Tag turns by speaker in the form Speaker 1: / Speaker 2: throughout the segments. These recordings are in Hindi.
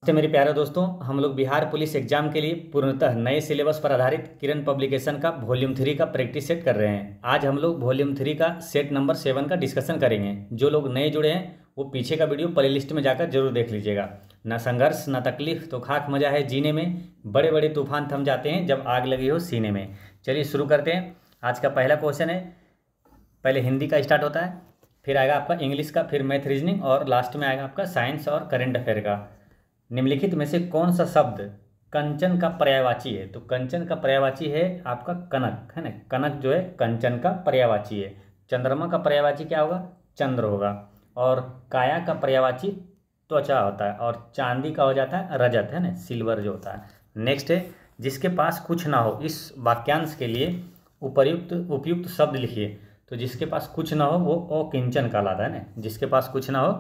Speaker 1: तो मेरे प्यारे दोस्तों, हम लोग बिहार पुलिस एग्जाम के लिए पूर्णतः नए सिलेबस पर आधारित किरण पब्लिकेशन का वॉल्यूम 3 का प्रैक्टिस सेट कर रहे हैं। आज हम लोग वॉल्यूम 3 का सेट नंबर 7 का डिस्कशन करेंगे। जो लोग नए जुड़े हैं वो पीछे का वीडियो प्ले लिस्ट में जाकर जरूर देख लीजिएगा। ना संघर्ष ना तकलीफ तो खाक मजा है जीने में, बड़े बड़े तूफान थम जाते हैं जब आग लगी हो सीने में। चलिए शुरू करते हैं। आज का पहला क्वेश्चन है, पहले हिंदी का स्टार्ट होता है, फिर आएगा आपका इंग्लिश का, फिर मैथ रीजनिंग और लास्ट में आएगा आपका साइंस और करंट अफेयर का। निम्नलिखित में से कौन सा शब्द कंचन का पर्यायवाची है? तो कंचन का पर्यायवाची है आपका कनक, है ना। कनक जो है कंचन का पर्यायवाची है। चंद्रमा का पर्यायवाची क्या होगा? चंद्र होगा। और काया का पर्यायवाची त्वचा होता है, और चांदी का हो जाता है रजत, है ना, सिल्वर जो होता है। नेक्स्ट है, जिसके पास कुछ ना हो। इस वाक्यांश के लिए उपयुक्त शब्द लिखिए। तो जिसके पास कुछ ना हो वो अकिंचन कहलाता है ना। जिसके पास कुछ ना हो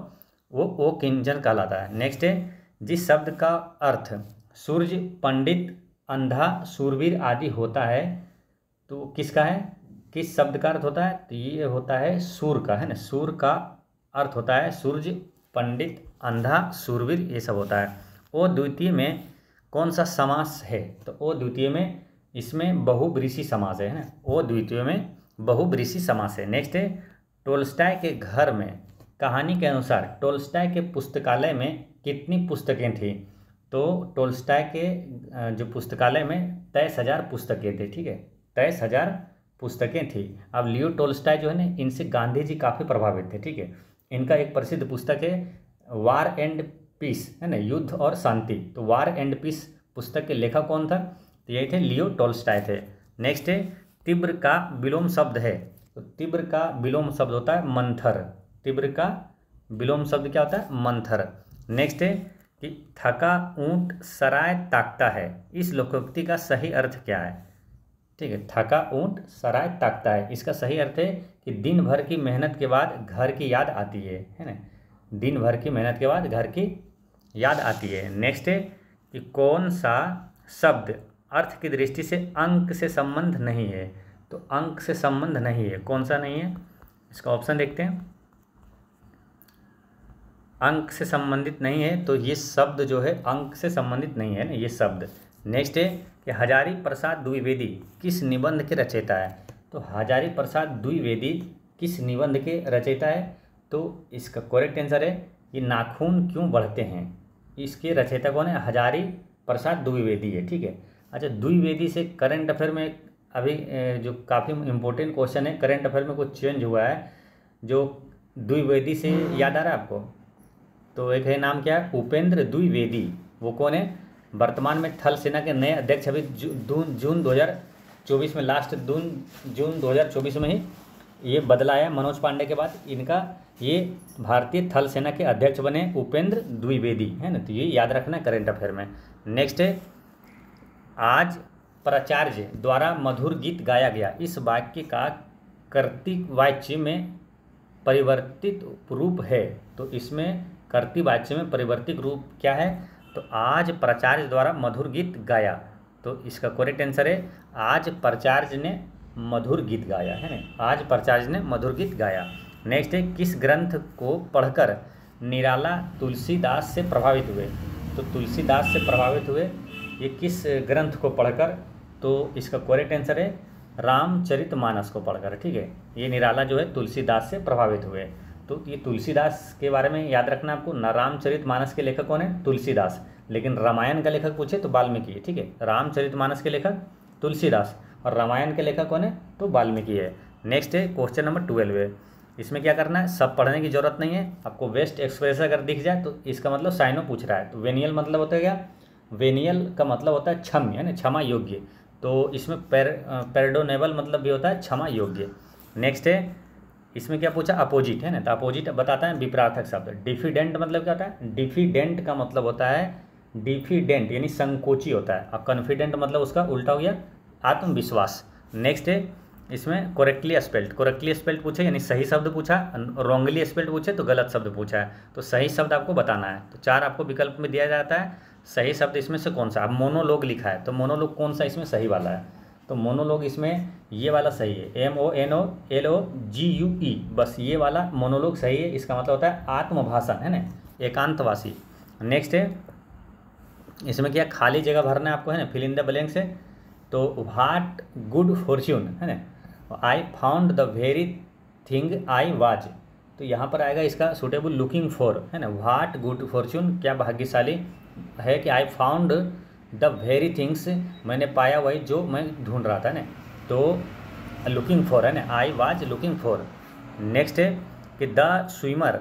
Speaker 1: वो अकिंचन कहलाता है। नेक्स्ट है, जिस शब्द का अर्थ सूर्य, पंडित, अंधा, शूरवीर आदि होता है तो किसका है? किस शब्द का अर्थ होता है? तो ये होता है सूर का, है ना। सूर का अर्थ होता है सूर्य, पंडित, अंधा, शूरवीर, ये सब होता है। ओ द्वितीय में कौन सा समास है? तो ओ द्वितीय में इसमें बहुब्रीसी समास है ना। ओ द्वितीय में बहुब्रीसी समास है। नेक्स्ट है, टोल्स्टॉय के घर में कहानी के अनुसार टोल्स्टॉय के पुस्तकालय में कितनी पुस्तकें थी? तो टोल्स्टॉय के जो पुस्तकालय में 23,000 पुस्तकें थी, ठीक है, 23,000 पुस्तकें थी। अब लियो टोल्स्टॉय जो है ना, इनसे गांधी जी काफ़ी प्रभावित थे, ठीक है। इनका एक प्रसिद्ध पुस्तक है वार एंड पीस, है ना, युद्ध और शांति। तो वार एंड पीस पुस्तक के लेखक कौन था? तो यही थे, लियो टोल्स्टॉय थे। नेक्स्ट है, तीव्र का विलोम शब्द है। तो तीव्र का विलोम शब्द होता है मंथर। तीव्र का विलोम शब्द क्या होता है? मंथर। नेक्स्ट है कि थका ऊंट सराय ताकता है, इस लोकोक्ति का सही अर्थ क्या है? ठीक है, थका ऊंट सराय ताकता है, इसका सही अर्थ है कि दिन भर की मेहनत के बाद घर की याद आती है ना। दिन भर की मेहनत के बाद घर की याद आती है। नेक्स्ट है कि कौन सा शब्द अर्थ की दृष्टि से अंक से संबंध नहीं है? तो अंक से संबंध नहीं है, कौन सा नहीं है? इसका ऑप्शन देखते हैं। अंक से संबंधित नहीं है, तो ये शब्द जो है अंक से संबंधित नहीं है ना, ये शब्द। नेक्स्ट है कि हजारी प्रसाद द्विवेदी किस निबंध के रचयिता है? तो हजारी प्रसाद द्विवेदी किस निबंध के रचयिता है? तो इसका करेक्ट आंसर है कि नाखून क्यों बढ़ते हैं, इसके रचयिता कौन है? हजारी प्रसाद द्विवेदी है, ठीक है। अच्छा, द्विवेदी से करंट अफेयर में अभी जो काफ़ी इम्पोर्टेंट क्वेश्चन है, करंट अफेयर में कुछ चेंज हुआ है जो द्विवेदी से याद आ रहा है आपको? तो एक है, नाम क्या है? उपेंद्र द्विवेदी। वो कौन है? वर्तमान में थल सेना के नए अध्यक्ष अभी जून 2024 में, लास्ट जून 2024 में ही ये बदला है मनोज पांडे के बाद। इनका ये भारतीय थल सेना के अध्यक्ष बने उपेंद्र द्विवेदी, है ना। तो ये याद रखना है करंट अफेयर में। नेक्स्ट है, आज प्राचार्य द्वारा मधुर गीत गाया गया, इस वाक्य का कर्तृक वाच्य में परिवर्तित रूप है। तो इसमें कर्तृ वाच्य में परिवर्तित रूप क्या है? तो आज प्राचार्य द्वारा मधुर गीत गाया। तो इसका करेक्ट आंसर है आज प्राचार्य ने मधुर गीत गाया, है ना। आज प्राचार्य ने मधुर गीत गाया। नेक्स्ट है, किस ग्रंथ को पढ़कर निराला तुलसीदास से प्रभावित हुए? तो तुलसीदास से प्रभावित हुए ये किस ग्रंथ को पढ़कर? तो इसका करेक्ट आंसर है रामचरितमानस को पढ़कर, ठीक है। ये निराला जो है तुलसीदास से प्रभावित हुए। तो ये तुलसीदास के बारे में याद रखना आपको। ना रामचरितमानस के लेखक कौन है? तुलसीदास। लेकिन रामायण का लेखक पूछे तो वाल्मीकि है, ठीक है। रामचरितमानस के लेखक तुलसीदास और रामायण के लेखक कौन है? तो वाल्मीकि है। नेक्स्ट है क्वेश्चन नंबर 12 है। इसमें क्या करना है? सब पढ़ने की जरूरत नहीं है आपको। वेस्ट एक्सप्रेस अगर दिख जाए तो इसका मतलब साइनो पूछ रहा है। तो वेनियल मतलब होता है क्या? वेनियल का मतलब होता है क्षम्य, है ना, क्षमा योग्य। तो इसमें पेर्डोनेबल मतलब भी होता है क्षमा योग्य। नेक्स्ट है, इसमें क्या पूछा? अपोजिट, है ना। तो अपोजिट बताता है विपरीतार्थक शब्द। डिफिडेंट मतलब क्या होता है? डिफिडेंट का मतलब होता है डिफिडेंट यानी संकोची होता है। अब कॉन्फिडेंट मतलब उसका उल्टा हो गया आत्मविश्वास। नेक्स्ट है, इसमें करेक्टली स्पेल्ड पूछे यानी सही शब्द पूछा, रॉन्गली स्पेल्ड पूछे तो गलत शब्द पूछा है। तो सही शब्द आपको बताना है। तो 4 आपको विकल्प में दिया जाता है। सही शब्द इसमें से कौन सा? अब मोनोलॉग लिखा है, तो मोनोलॉग कौन सा इसमें सही वाला है? तो मोनोलॉग इसमें ये वाला सही है, MONOLOGUE, बस ये वाला मोनोलॉग सही है। इसका मतलब होता है आत्मभाषण, है ना, एकांतवासी। नेक्स्ट है, इसमें क्या खाली जगह भरना है आपको, है ना, फिल इन द ब्लैंक से। तो व्हाट गुड फॉर्च्यून, है ना, I found the very thing I was, तो यहाँ पर आएगा इसका सुटेबल लुकिंग फॉर, है ना, व्हाट गुड फॉर्च्यून, क्या भाग्यशाली है कि I found the very things, मैंने पाया वही जो मैं ढूंढ रहा था ना, तो लुकिंग फॉर, है ना, I was looking for. Next है कि the swimmer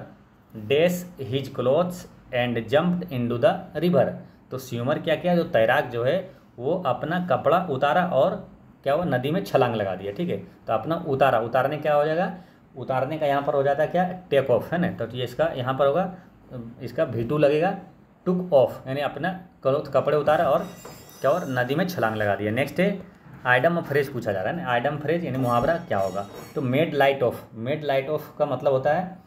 Speaker 1: dash his clothes and jumped into the river, तो स्विमर क्या किया, जो तैराक जो है वो अपना कपड़ा उतारा और क्या हुआ, नदी में छलांग लगा दिया, ठीक है। तो अपना उतारा, उतारने क्या हो जाएगा, उतारने का यहाँ पर हो जाता है क्या, टेक ऑफ, है ना, तो ये इसका यहाँ पर होगा, इसका V2 लगेगा, टुक ऑफ, यानी अपना क्लोथ कपड़े उतारा और क्या, और नदी में छलांग लगा दिया। नेक्स्ट है आइडम फ्रेज पूछा जा रहा है ना, आइडम फ्रेज यानी मुहावरा क्या होगा, तो made light of, made light of का मतलब होता है,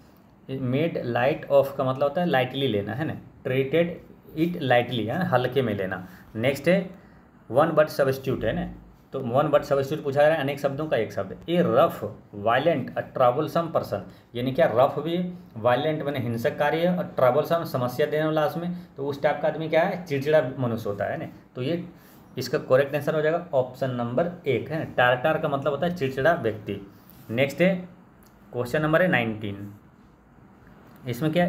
Speaker 1: मेड लाइट ऑफ का मतलब होता है लाइटली लेना, है ना, ट्रीटेड इट लाइटली, है ना, हल्के में लेना। नेक्स्ट है वन वर्ड सब्स्टिट्यूट, है ना, तो वन वर्ड सब्स्टिट्यूट पूछा जा रहा है अनेक शब्दों का एक शब्द, ए रफ वायलेंट अ ट्रबलसम पर्सन, यानी क्या, रफ भी वायलेंट मैंने हिंसक कार्य है, और ट्रबलसम समस्या देने वाला उसमें, तो उस टाइप का आदमी क्या है, चिड़चिड़ा मनुष्य होता है ना, तो ये इसका करेक्ट आंसर हो जाएगा ऑप्शन नंबर 1, है। टारटार का मतलब होता है चिड़चिड़ा व्यक्ति। नेक्स्ट है क्वेश्चन नंबर है 19, इसमें क्या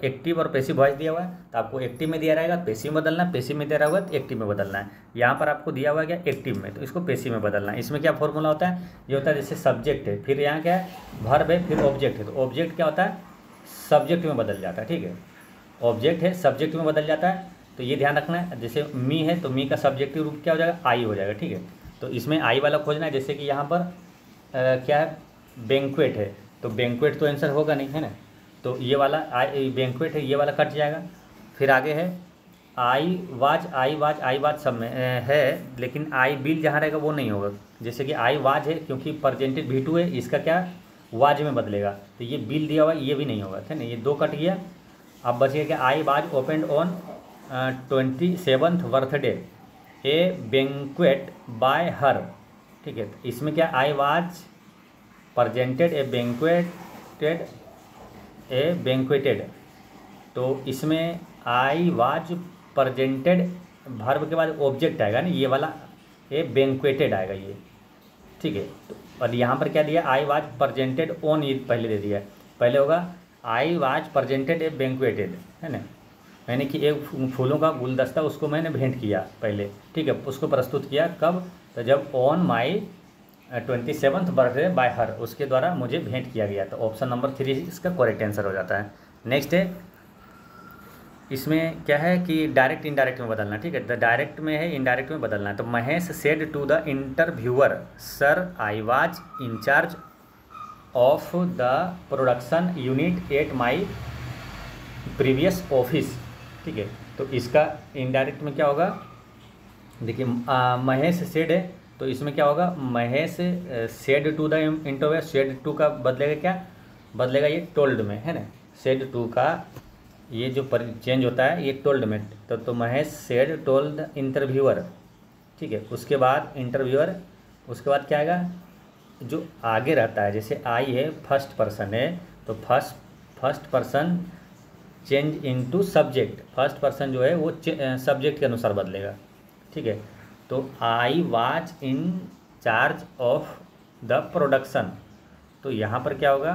Speaker 1: एक्टिव और पैसिव वॉइस दिया हुआ है, तो आपको एक्टिव में दिया रहेगा पैसिव में बदलना है, पैसिव में दिया रहेगा तो एक्टिव में बदलना है। यहाँ पर आपको दिया हुआ है क्या, एक्टिव में, तो इसको पैसिव में बदलना है। इसमें क्या फॉर्मूला होता है, ये होता है जैसे सब्जेक्ट है, फिर यहाँ क्या है, वर्ब है, फिर ऑब्जेक्ट है, तो ऑब्जेक्ट क्या होता है, सब्जेक्ट में बदल जाता है, ठीक है, ऑब्जेक्ट है सब्जेक्ट में बदल जाता है, तो ये ध्यान रखना है। जैसे मी है तो मी का सब्जेक्टिव रूप क्या हो जाएगा, आई हो जाएगा, ठीक है। तो इसमें आई वाला खोजना है, जैसे कि यहाँ पर क्या है, बैंक्वेट है, तो बैंक्वेट तो आंसर होगा नहीं, है ना, तो ये वाला आई बैंक्वेट है, ये वाला कट जाएगा। फिर आगे है आई वाज सब में है, लेकिन आई बिल जहाँ रहेगा वो नहीं होगा, जैसे कि आई वाज है क्योंकि प्रेजेंटेड V2 है, इसका क्या वाज में बदलेगा, तो ये बिल दिया हुआ ये भी नहीं होगा, ठीक है ना, ये 2 कट गया। अब बच गया क्या, I was opened on 27th birthday A banquet bye हर, ठीक है, तो इसमें क्या, आई वाज प्रेजेंटेड ए बैंक्वेटेड, तो इसमें आई वाज प्रेजेंटेड वर्ब के बाद ऑब्जेक्ट आएगा ना, ये वाला ए बैंक्वेटेड आएगा ये, ठीक है। तो और यहाँ पर क्या दिया, आई वाज प्रेजेंटेड ऑन, ये पहले दे दिया, पहले होगा आई वाज प्रेजेंटेड ए बैंक्वेटेड, है ना, यानी कि एक फूलों का गुलदस्ता उसको मैंने भेंट किया पहले, ठीक है, उसको प्रस्तुत किया कब, तो जब on my 27th birthday bye हर, उसके द्वारा मुझे भेंट किया गया, तो ऑप्शन नंबर 3 इसका करेक्ट आंसर हो जाता है। नेक्स्ट है, इसमें क्या है कि डायरेक्ट इनडायरेक्ट में बदलना, ठीक है, तो डायरेक्ट में है इनडायरेक्ट में बदलना है। तो Mahesh said to the interviewer, sir I was in charge of the production unit at my previous office, ठीक है, तो इसका इनडायरेक्ट में क्या होगा, देखिए महेश सेड है, तो इसमें क्या होगा, Mahesh said to the interviewer, said to का बदलेगा क्या, बदलेगा ये टोल्ड में, है ना, सेड टू का ये जो चेंज होता है ये टोल्ड में, तो Mahesh said told the interviewer, ठीक है, उसके बाद इंटरव्यूअर, उसके बाद क्या आएगा, जो आगे रहता है, जैसे आई है फर्स्ट पर्सन है, तो first person change into subject, first person जो है वो सब्जेक्ट के अनुसार बदलेगा, ठीक है, तो I was in charge of the production, तो यहाँ पर क्या होगा,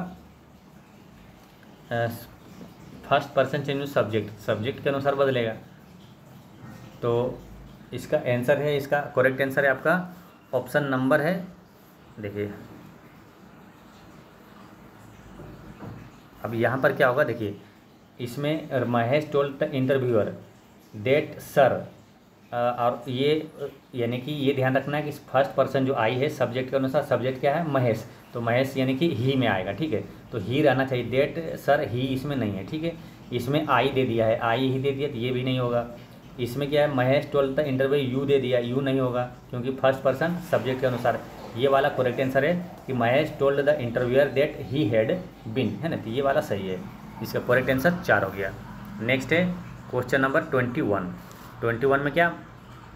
Speaker 1: first person change to subject, subject के अनुसार बदलेगा, तो इसका आंसर है, इसका करेक्ट आंसर है आपका ऑप्शन नंबर है, देखिए अब यहाँ पर क्या होगा, देखिए इसमें Mahesh told the interviewer that sir, और ये यानी कि ये ध्यान रखना है कि फर्स्ट पर्सन जो आई है सब्जेक्ट के अनुसार, सब्जेक्ट क्या है महेश, तो महेश यानी कि ही में आएगा, ठीक है, तो ही रहना चाहिए, डेट सर ही इसमें नहीं है, ठीक है, इसमें आई दे दिया है, आई ही दे दिया तो ये भी नहीं होगा। इसमें क्या है, Mahesh told the interview you they दिया, यू नहीं होगा क्योंकि फर्स्ट पर्सन सब्जेक्ट के अनुसार। ये वाला करेक्ट आंसर है कि Mahesh told the interviewer that he had been, है ना, तो ये वाला सही है, इसका करेक्ट आंसर 4 हो गया। नेक्स्ट है क्वेश्चन नंबर 21 में क्या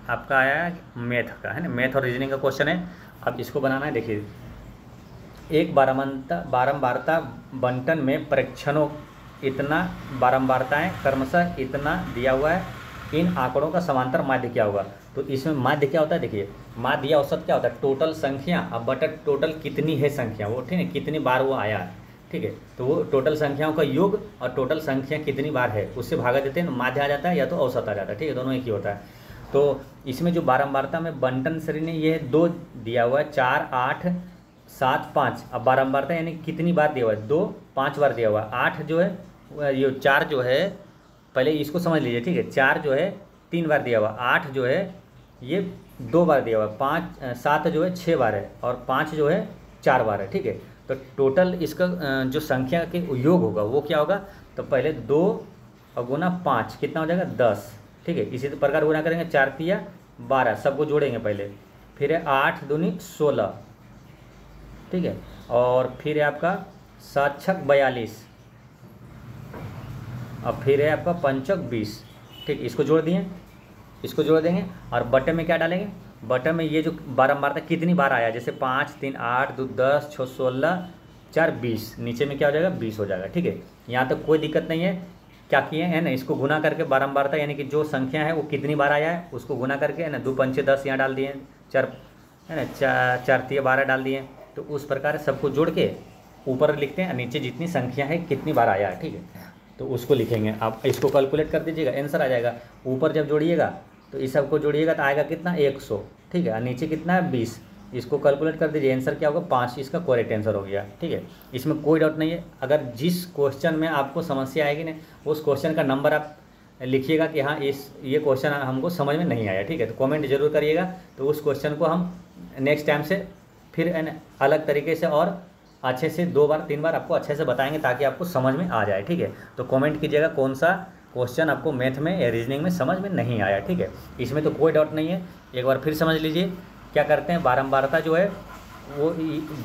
Speaker 1: आपका आया है, मैथ का, है ना, मैथ और रीजनिंग का क्वेश्चन है। अब इसको बनाना है, देखिए एक बारंबारता बंटन में परीक्षणों इतना बारंबारताएं क्रमशः इतना दिया हुआ है, इन आंकड़ों का समांतर माध्य क्या होगा। तो इसमें माध्य क्या होता है, देखिए माध्य या औसत क्या होता है, टोटल संख्या अब बटा टोटल कितनी है संख्या, वो ठीक है कितनी बार वो आया है, ठीक है। तो वो टोटल संख्याओं का योग और टोटल संख्या कितनी बार है उससे भागा देते हैं, माध्य आ जाता है या तो औसत आ जाता है, ठीक है, दोनों एक ही होता है। तो इसमें जो बारंबारता में बंटन सर ने ये 2 दिया हुआ है, 4 8 7 5। अब बारंबारता यानी कितनी बार दिया हुआ है, 2 5 बार दिया हुआ है। 8 जो है ये 4 जो है, पहले इसको समझ लीजिए, ठीक है। 4 जो है 3 बार दिया हुआ, 8 जो है ये 2 बार दिया हुआ, 7 जो है 6 बार है और 5 जो है 4 बार है, ठीक है। तो टोटल इसका जो संख्या के योग होगा वो क्या होगा, तो पहले 2 और गुना 5 कितना हो जाएगा 10, ठीक है। इसी प्रकार गुना करेंगे 4 तिया 12, सबको जोड़ेंगे पहले, फिर है 8 दूनी 16, ठीक है। और फिर है आपका 7 छक 42, अब फिर है आपका 5 चौक 20, ठीक। इसको जोड़ दिए, इसको जोड़ देंगे और बटे में क्या डालेंगे, बटे में ये जो बारंबारता कितनी बार आया, जैसे 5 3 8 2 10 6 16 4 20, नीचे में क्या हो जाएगा 20 हो जाएगा, ठीक है। यहाँ तक कोई दिक्कत नहीं है। क्या किए हैं ना, इसको गुना करके बारंबारता यानी कि जो संख्या है वो कितनी बार आया है उसको गुना करके है ना, 2 पंचे 10 यहाँ डाल दिए, 4 है ना, 4 तिया 12 डाल दिए। तो उस प्रकार सबको जोड़ के ऊपर लिखते हैं, नीचे जितनी संख्या है कितनी बार आया है, ठीक है। तो उसको लिखेंगे, आप इसको कैलकुलेट कर दीजिएगा, आंसर आ जाएगा। ऊपर जब जोड़िएगा तो इस सबको जोड़िएगा तो आएगा कितना 100, ठीक है। और नीचे कितना है 20, इसको कैलकुलेट कर दीजिए, आंसर क्या होगा 5, इसका करेक्ट आंसर हो गया, ठीक है। इसमें कोई डाउट नहीं है। अगर जिस क्वेश्चन में आपको समस्या आएगी ना, उस क्वेश्चन का नंबर आप लिखिएगा कि हाँ ये क्वेश्चन हमको समझ में नहीं आया, ठीक है। तो कमेंट जरूर करिएगा, तो उस क्वेश्चन को हम नेक्स्ट टाइम से फिर अलग तरीके से और अच्छे से 2 बार 3 बार आपको अच्छे से बताएंगे ताकि आपको समझ में आ जाए, ठीक है। तो कमेंट कीजिएगा कौन सा क्वेश्चन आपको मैथ में या रीजनिंग में समझ में नहीं आया, ठीक है। इसमें तो कोई डाउट नहीं है, एक बार फिर समझ लीजिए। क्या करते हैं, बारंबारता जो है वो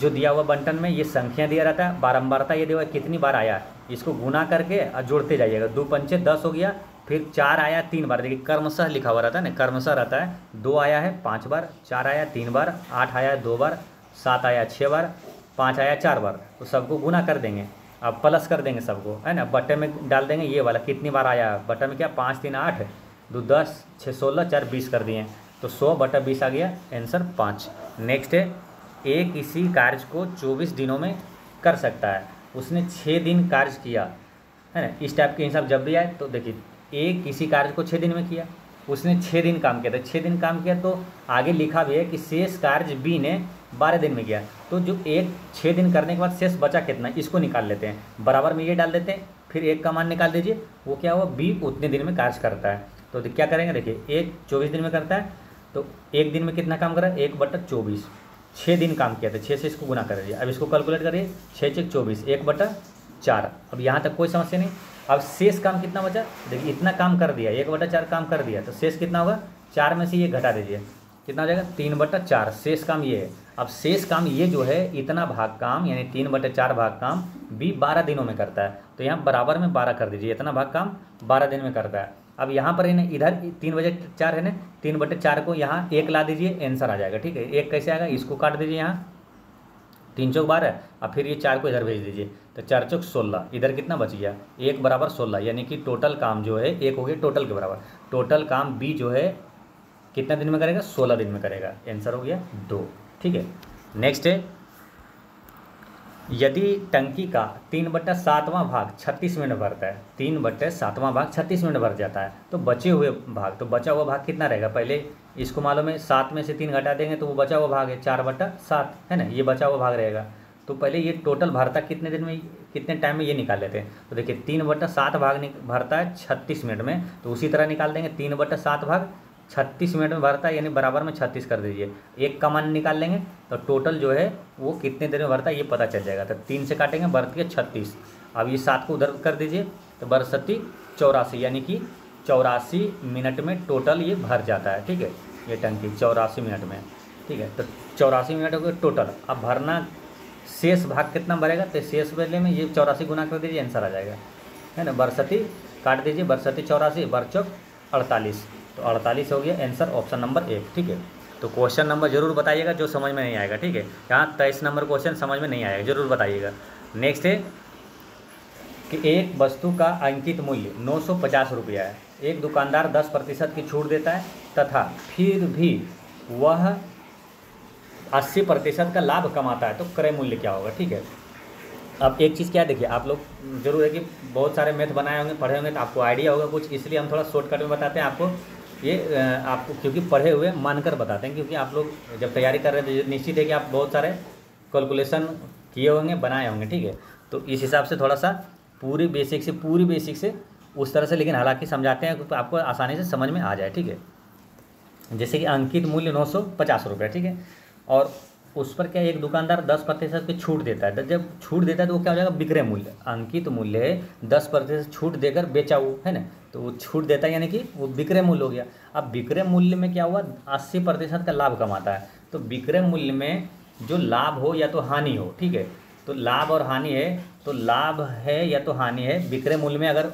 Speaker 1: जो दिया हुआ बंटन में ये संख्या दिया रहता है, बारंबारता ये दिया हुआ कितनी बार आया, इसको गुना करके और जोड़ते जाइएगा। 2 पंचे 10 हो गया, फिर 4 आया 3 बार, देखिए कर्मशः लिखा हुआ रहता है ना, कर्मशः रहता है। 2 आया है 5 बार, 4 आया 3 बार, 8 आया 2 बार, 7 आया 6 बार, 5 आया 4 बार। तो सबको गुना कर देंगे, अब प्लस कर देंगे सबको, है ना। बट्टे में डाल देंगे ये वाला कितनी बार आया, बट्टे में क्या 5 3 8 2 10 6 16 4 20 कर दिए, तो 100/20 आ गया, आंसर 5। नेक्स्ट है, ए किसी कार्य को 24 दिनों में कर सकता है, उसने 6 दिन कार्य किया, है ना। इस टाइप के हिसाब जब भी आए तो देखिए ए किसी कार्य को 6 दिन में किया, उसने 6 दिन काम किया, तो 6 दिन काम किया, तो आगे लिखा भी है कि शेष कार्य बी ने 12 दिन में किया। तो जो एक 6 दिन करने के बाद शेष बचा कितना, इसको निकाल लेते हैं, बराबर में ये डाल देते हैं, फिर एक का मान निकाल दीजिए, वो क्या हुआ बी उतने दिन में कार्य करता है। तो क्या करेंगे, देखिए एक 24 दिन में करता है, तो एक दिन में कितना काम करा 1/24, 6 दिन काम किया था, 6 से इसको गुना कर दिया। अब इसको कैलकुलेट करिए, 6 6 24, 1/4। अब यहाँ तक कोई समस्या नहीं। अब शेष काम कितना बचा, देखिए इतना काम कर दिया, 1/4 काम कर दिया, तो शेष कितना होगा, 4 में से ये घटा दीजिए, कितना हो जाएगा 3/4, शेष काम ये है। अब शेष काम ये जो है इतना भाग काम यानी 3/4 भाग काम बी 12 दिनों में करता है, तो यहाँ बराबर में 12 कर दीजिए, इतना भाग काम 12 दिन में करता है। अब यहाँ पर है ना, इधर 3/4 है ना, 3/4 को यहाँ 1 ला दीजिए, आंसर आ जाएगा, ठीक है। 1 कैसे आएगा, इसको काट दीजिए, यहाँ 3 चौक 12, और फिर ये 4 को इधर भेज दीजिए, तो 4 चौक 16, इधर कितना बच गया 1 = 16, यानी कि टोटल काम जो है 1 हो गया टोटल के बराबर। टोटल काम बी जो है कितना दिन में करेगा, 16 दिन में करेगा, आंसर हो गया 2, ठीक है। नेक्स्ट है, यदि टंकी का 3/7वां भाग 36 मिनट भरता है, 3/7वां भाग 36 मिनट भर जाता है, तो बचे हुए भाग, तो बचा हुआ भाग कितना रहेगा, पहले इसको मालूम है 7 में से 3 घटा देंगे तो वो बचा हुआ भाग है 4/7, है ना, ये बचा हुआ भाग रहेगा। तो पहले ये टोटल भरता कितने दिन में, कितने टाइम में, ये निकाल लेते हैं। तो देखिए 3/7 भाग भरता है 36 मिनट में, तो उसी तरह निकाल देंगे, 3/7 भाग 36 मिनट में भरता है, यानी बराबर में 36 कर दीजिए, 1 का मान निकाल लेंगे, तो टोटल जो है वो कितने देर में भरता है ये पता चल जाएगा। तो 3 से काटेंगे, बढ़ती है 36, अब ये 7 को उधर कर दीजिए, तो 62 84, यानी कि 84 मिनट में टोटल ये भर जाता है, ठीक है। ये टंकी 84 मिनट में, ठीक है। तो 84 मिनट हो गए टोटल। अब भरना शेष भाग कितना भरेगा, तो शेष वाले में ये 84 गुना कर दीजिए, आंसर आ जाएगा, है ना। 62 काट दीजिए, 62 84 बरचौक 48, तो 48 हो गया, आंसर ऑप्शन नंबर 1, ठीक है। तो क्वेश्चन नंबर जरूर बताइएगा जो समझ में नहीं आएगा, ठीक है। यहाँ 23 नंबर क्वेश्चन समझ में नहीं आएगा, जरूर बताइएगा। नेक्स्ट है कि एक वस्तु का अंकित मूल्य 950 रुपया है, एक दुकानदार 10% की छूट देता है तथा फिर भी वह 80% का लाभ कमाता है, तो क्रय मूल्य क्या होगा। ठीक है, अब एक चीज़ क्या है, देखिए आप लोग जरूर है कि बहुत सारे मैथ बनाए होंगे, पढ़े होंगे, तो आपको आइडिया होगा कुछ, इसलिए हम थोड़ा शॉर्टकट में बताते हैं आपको। ये आपको क्योंकि पढ़े हुए मानकर बताते हैं, क्योंकि आप लोग जब तैयारी कर रहे हैं तो निश्चित है कि आप बहुत सारे कैलकुलेशन किए होंगे, बनाए होंगे। ठीक है, तो इस हिसाब से थोड़ा सा पूरी बेसिक से उस तरह से, लेकिन हालांकि समझाते हैं तो आपको आसानी से समझ में आ जाए। ठीक है, जैसे कि अंकित मूल्य 950 रुपये। ठीक है, और उस पर क्या एक दुकानदार 10% की छूट देता है। जब छूट देता है तो वो क्या हो जाएगा, विक्रय मूल्य। अंकित मूल्य है 10% छूट देकर बेचा वो, है ना, तो वो छूट देता है यानी कि वो विक्रय मूल्य हो गया। अब विक्रय मूल्य में क्या हुआ, 80% का लाभ कमाता है। तो विक्रय मूल्य में जो लाभ हो या तो हानि हो, ठीक है, तो लाभ और हानि है, तो लाभ है या तो हानि है विक्रय मूल्य में, अगर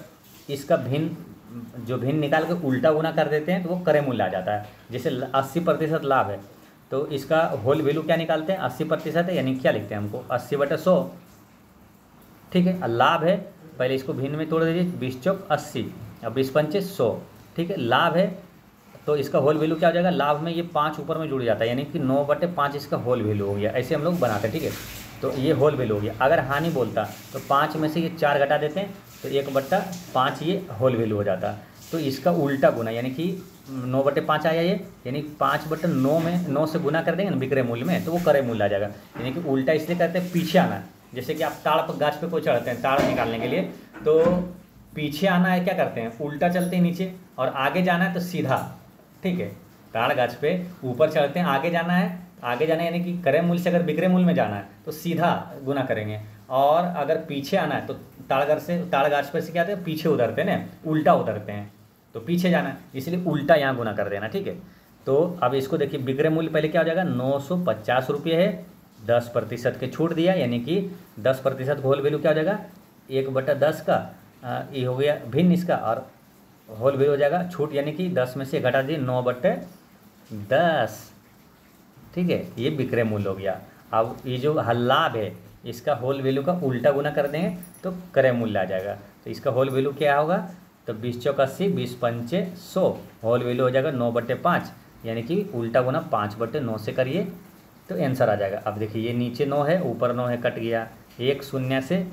Speaker 1: इसका भिन्न निकाल के उल्टा गुना कर देते हैं तो वो क्रय मूल्य आ जाता है। जैसे 80% लाभ है तो इसका होल वैल्यू क्या निकालते हैं, 80% है, यानी क्या लिखते हैं हमको 80/100। ठीक है, लाभ है, पहले इसको भिन्न में तोड़ दीजिए, 20 चौक 80, अब 20 पंचे 100। ठीक है, लाभ है तो इसका होल वैल्यू क्या हो जाएगा, लाभ में ये 5 ऊपर में जुड़ जाता है, यानी कि 9/5 इसका होल वैल्यू हो गया। ऐसे हम लोग बनाते हैं। ठीक है, तो ये होल वैल्यू हो गया। अगर हानि बोलता तो 5 में से ये 4 घटा देते हैं तो 1/5 ये होल वैल्यू हो जाता। तो इसका उल्टा गुना, यानी कि 9/5 आया ये, यानी 5/9 में 9 से गुना कर देंगे ना विक्रय मूल्य में, तो वो क्रय मूल्य आ जाएगा। यानी कि उल्टा इसलिए करते हैं, पीछे आना। जैसे कि आप ताड़ पर गाछ पे कोई चढ़ते हैं ताड़ निकालने के लिए, तो पीछे आना है, क्या करते हैं, उल्टा चलते हैं नीचे, और आगे जाना है तो सीधा। ठीक है, ताड़ गाछ पे ऊपर चढ़ते हैं, आगे जाना है, आगे जाना है यानी कि क्रय मूल्य से अगर विक्रय मूल्य में जाना है तो सीधा गुना करेंगे, और अगर पीछे आना है तो ताड़ गाछ पे से क्या होते हैं, पीछे उतरते हैं ना, उल्टा उतरते हैं, तो पीछे जाना है, इसलिए उल्टा यहाँ गुना कर देना। ठीक है, तो अब इसको देखिए, विक्रय मूल्य पहले क्या हो जाएगा, 950 रुपये है, 10% की छूट दिया, यानी कि 10% होल वैल्यू क्या हो जाएगा, 1/10 का ये हो गया भिन्न इसका, और होल वैल्यू हो जाएगा छूट, यानी कि 10 में से घटा दिए 9/10। ठीक है, ये विक्रय मूल्य हो गया। अब ये जो लाभ है इसका होल वैल्यू का उल्टा गुना कर देंगे तो क्रय मूल्य आ जाएगा। तो इसका होल वैल्यू क्या होगा, तो 20 चौक 80, 20 पंचे 100, होल वैल्यू हो जाएगा 9/5, यानी कि उल्टा गुना 5/9 से करिए तो आंसर आ जाएगा। अब देखिए ये नीचे 9 है, ऊपर 9 है, कट गया। एक शून्य से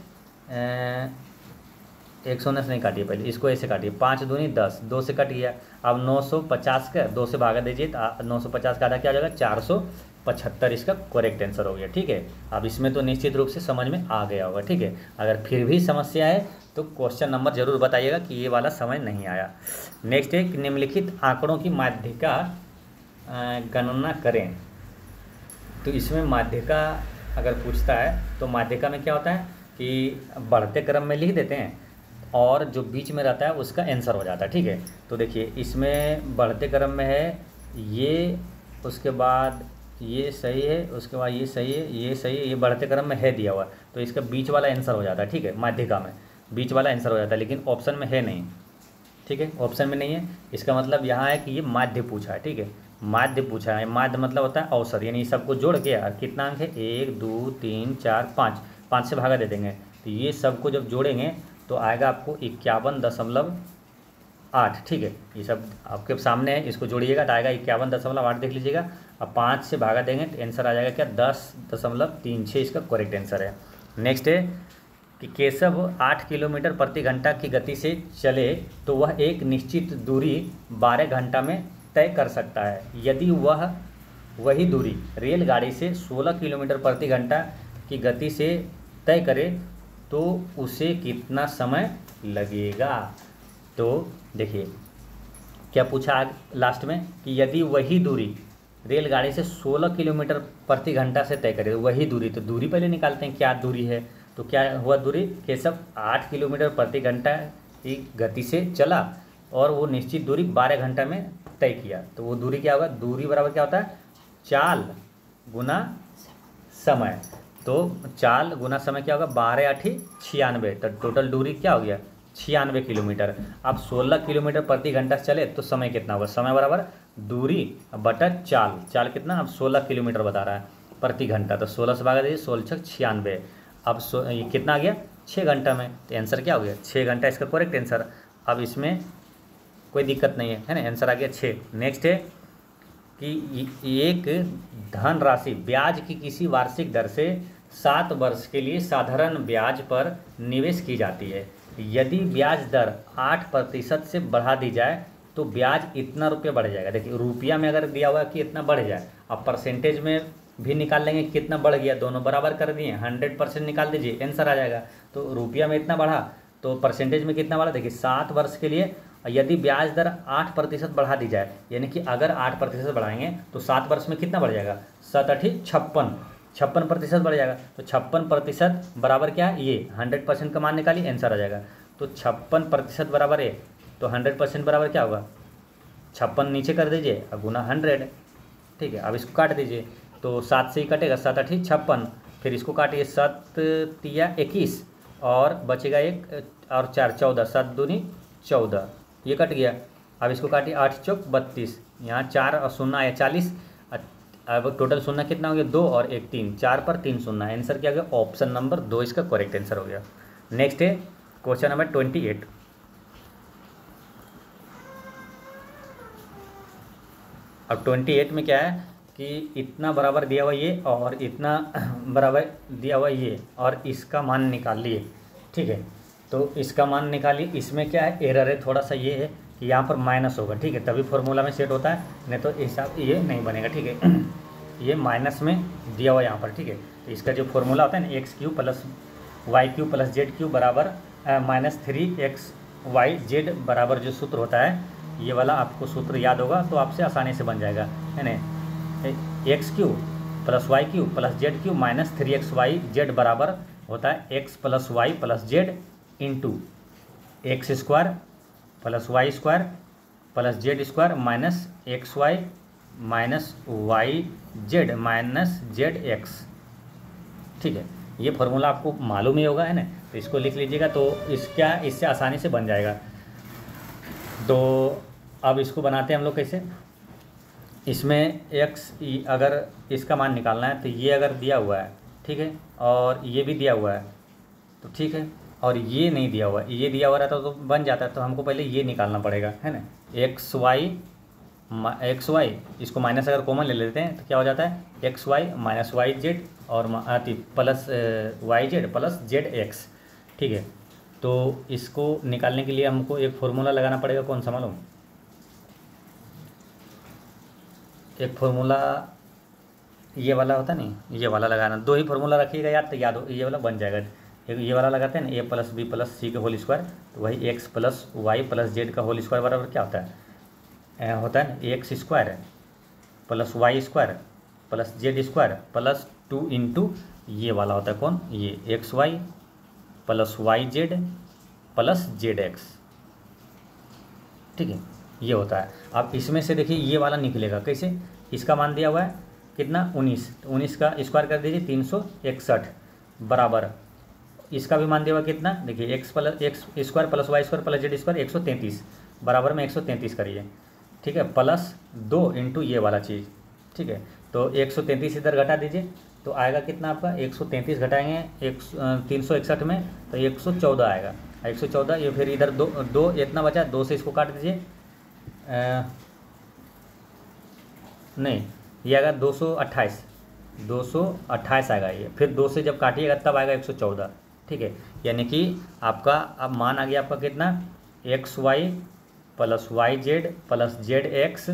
Speaker 1: नहीं काटिए, पहले इसको ऐसे काटिए, 5 दूनी 10, 2 से कट गया। अब 950 का 2 से भागा दीजिए तो 950 का आधा क्या हो जाएगा, 475 इसका करेक्ट आंसर हो गया। ठीक है, अब इसमें तो निश्चित रूप से समझ में आ गया होगा। ठीक है, अगर फिर भी समस्या है तो क्वेश्चन नंबर जरूर बताइएगा कि ये वाला समझ नहीं आया। नेक्स्ट है, निम्नलिखित आंकड़ों की माध्यिका गणना करें। तो इसमें माध्यिका अगर पूछता है तो माध्यिका में क्या होता है कि बढ़ते क्रम में लिख देते हैं और जो बीच में रहता है उसका आंसर हो जाता है। ठीक है, तो देखिए इसमें बढ़ते क्रम में है ये, उसके बाद ये सही है, उसके बाद ये सही है, ये सही है, ये बढ़ते क्रम में है दिया हुआ, तो इसका बीच वाला आंसर हो जाता है। ठीक है, माध्यिका में बीच वाला आंसर हो जाता है, लेकिन ऑप्शन में है नहीं। ठीक है, ऑप्शन में नहीं है, इसका मतलब यहाँ है कि ये माध्य पूछा है। ठीक है, माध्य पूछा है, माध्य मतलब होता है औसत, यानी सबको जोड़ के यार कितना अंक है, 1 2 3 4 5 से भागा दे देंगे, तो ये सबको जब जोड़ेंगे तो आएगा आपको 51.8। ठीक है, ये सब आपके सामने है, इसको जोड़िएगा तो आएगा 51.8 देख लीजिएगा। अब 5 से भागा देंगे तो आंसर आ जाएगा क्या, 10.36 इसका करेक्ट आंसर है। नेक्स्ट है कि केशव 8 किलोमीटर प्रति घंटा की गति से चले तो वह एक निश्चित दूरी 12 घंटा में तय कर सकता है। यदि वह वही दूरी रेलगाड़ी से 16 किलोमीटर प्रति घंटा की गति से तय करे तो उसे कितना समय लगेगा। तो देखिए क्या पूछा लास्ट में कि यदि वही दूरी रेलगाड़ी से 16 किलोमीटर प्रति घंटा से तय करे, वही दूरी, तो दूरी पहले निकालते हैं क्या दूरी है, तो क्या हुआ दूरी, केशव 8 किलोमीटर प्रति घंटा की गति से चला और वो निश्चित दूरी 12 घंटा में तय किया, तो वो दूरी क्या होगा, दूरी बराबर क्या होता है, चाल गुना समय। तो चाल गुना समय क्या होगा, 12 8 96, तो टोटल दूरी क्या हो गया 96 किलोमीटर। अब 16 किलोमीटर प्रति घंटा चले तो समय कितना होगा, समय बराबर दूरी बटा चाल, चाल कितना, अब 16 किलोमीटर बता रहा है प्रति घंटा, तो 16 से भागा दीजिए, 16 6 96, अब ये कितना आ गया 6 घंटा में, तो आंसर क्या हो गया 6 घंटा, इसका करेक्ट आंसर। अब इसमें कोई दिक्कत नहीं है ना। आंसर आ गया 6। नेक्स्ट है कि एक धनराशि ब्याज की किसी वार्षिक दर से 7 वर्ष के लिए साधारण ब्याज पर निवेश की जाती है। यदि ब्याज दर 8% से बढ़ा दी जाए तो ब्याज इतना रुपये बढ़ जाएगा। देखिए रुपया में अगर दिया हुआ कि इतना बढ़ जाए, अब परसेंटेज में भी निकाल लेंगे कितना बढ़ गया, दोनों बराबर कर दिए, 100% निकाल दीजिए, आंसर आ जाएगा। तो रुपया में इतना बढ़ा तो परसेंटेज में कितना बढ़ा, देखिए 7 वर्ष के लिए यदि ब्याज दर 8% बढ़ा दी जाए, यानी कि अगर 8% बढ़ाएंगे तो 7 वर्ष में कितना बढ़ जाएगा, 7 8 56% बढ़ जाएगा। तो 56% बराबर क्या है, ये 100% का मान निकालिए, आंसर आ जाएगा। तो 56% बराबर है, तो 100% बराबर क्या होगा, 56 नीचे कर दीजिए और गुना 100। ठीक है, अब इसको काट दीजिए तो 7 से ही कटेगा, 7 8 56, फिर इसको काटिए 7 तिया 21 और बचेगा 1 और 4 14, 7 दूनी 14, ये कट गया। अब इसको काटिए 8 चौक 32, यहाँ 4 और 0 आया 40। अब टोटल शून्य कितना हो गया, 2 और 1 3, 4 पर 3 शून्य, आंसर क्या हो गया, ऑप्शन नंबर 2 इसका करेक्ट आंसर हो गया। नेक्स्ट है क्वेश्चन नंबर 28। अब 28 में क्या है कि इतना बराबर दिया हुआ ये और इतना बराबर दिया हुआ ये और इसका मान निकाल लिए। ठीक है, तो इसका मान निकालिए। इसमें क्या है, एरर है थोड़ा सा, ये है कि यहाँ पर माइनस होगा। ठीक है, तभी फॉर्मूला में सेट होता है, नहीं तो हिसाब ये नहीं बनेगा। ठीक है, ये माइनस में दिया हुआ यहाँ पर। ठीक है, तो इसका जो फॉर्मूला होता है ना, x³ plus y³ plus z³ बराबर -3xyz बराबर जो सूत्र होता है, ये वाला आपको सूत्र याद होगा तो आपसे आसानी से बन जाएगा, है ना। x³ plus y³ plus z³ minus 3xyz बराबर होता है x plus y plus z into x² plus y² plus z² minus xy minus yz minus zx। ठीक है, ये फार्मूला आपको मालूम ही होगा, है ना, तो इसको लिख लीजिएगा तो इससे आसानी से बन जाएगा। तो अब इसको बनाते हैं हम लोग कैसे। इसमें x अगर इसका मान निकालना है तो ये अगर दिया हुआ है, ठीक है, और ये भी दिया हुआ है तो ठीक है, और ये नहीं दिया हुआ है, ये दिया हुआ रहता तो बन जाता है। तो हमको पहले ये निकालना पड़ेगा, है ना। एक्स वाई इसको माइनस अगर कॉमन ले लेते हैं तो क्या हो जाता है, x y minus y z और plus Y Z plus Z x. ठीक है, तो इसको निकालने के लिए हमको एक फॉर्मूला लगाना पड़ेगा, कौन सा मालूम, एक फॉर्मूला ये वाला होता नहीं, ये वाला लगाना। 2 ही फॉर्मूला रखिएगा याद, तो याद हो, ये वाला बन जाएगा। ये वाला लगाते हैं ना, a plus B plus C का होल स्क्वायर, तो वही x plus Y plus Z का होल स्क्वायर बराबर क्या होता है ना, X square plus Y square plus Z square plus 2 into ये वाला होता है कौन, ये X Y plus Y Z plus Z x. ठीक है, ये होता है। अब इसमें से देखिए ये वाला निकलेगा कैसे, इसका मान दिया हुआ है कितना 19, तो 19 का स्क्वायर कर दीजिए 361 बराबर इसका भी मान दिया हुआ कितना, देखिए X square plus Y square plus Z square 133 बराबर में 133 करिए। ठीक है, प्लस 2 इंटू ये वाला चीज़। ठीक है, तो 133 इधर घटा दीजिए तो आएगा कितना आपका, 133 घटाएंगे 361 में तो 114 आएगा, 114। ये फिर इधर दो इतना बचा, 2 से इसको काट दीजिए, नहीं ये आएगा 228 आएगा ये, फिर 2 से जब काटिएगा तब आएगा 114। ठीक है, यानी कि आपका अब मान आ गया आपका कितना, X Y plus Y Z plus Z X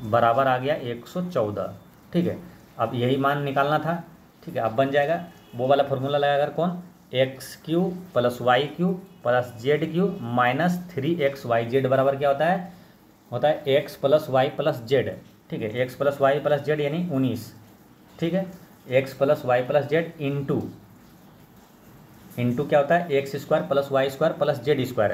Speaker 1: बराबर आ गया 114। ठीक है, अब यही मान निकालना था। ठीक है, अब बन जाएगा वो वाला फॉर्मूला लगाकर कौन, x³ plus y³ plus z³ minus 3xyz बराबर क्या होता है x plus Y plus Z. ठीक है, x plus Y plus Z यानी 19। ठीक है, x plus Y plus Z into क्या होता है, X square plus Y square plus Z square,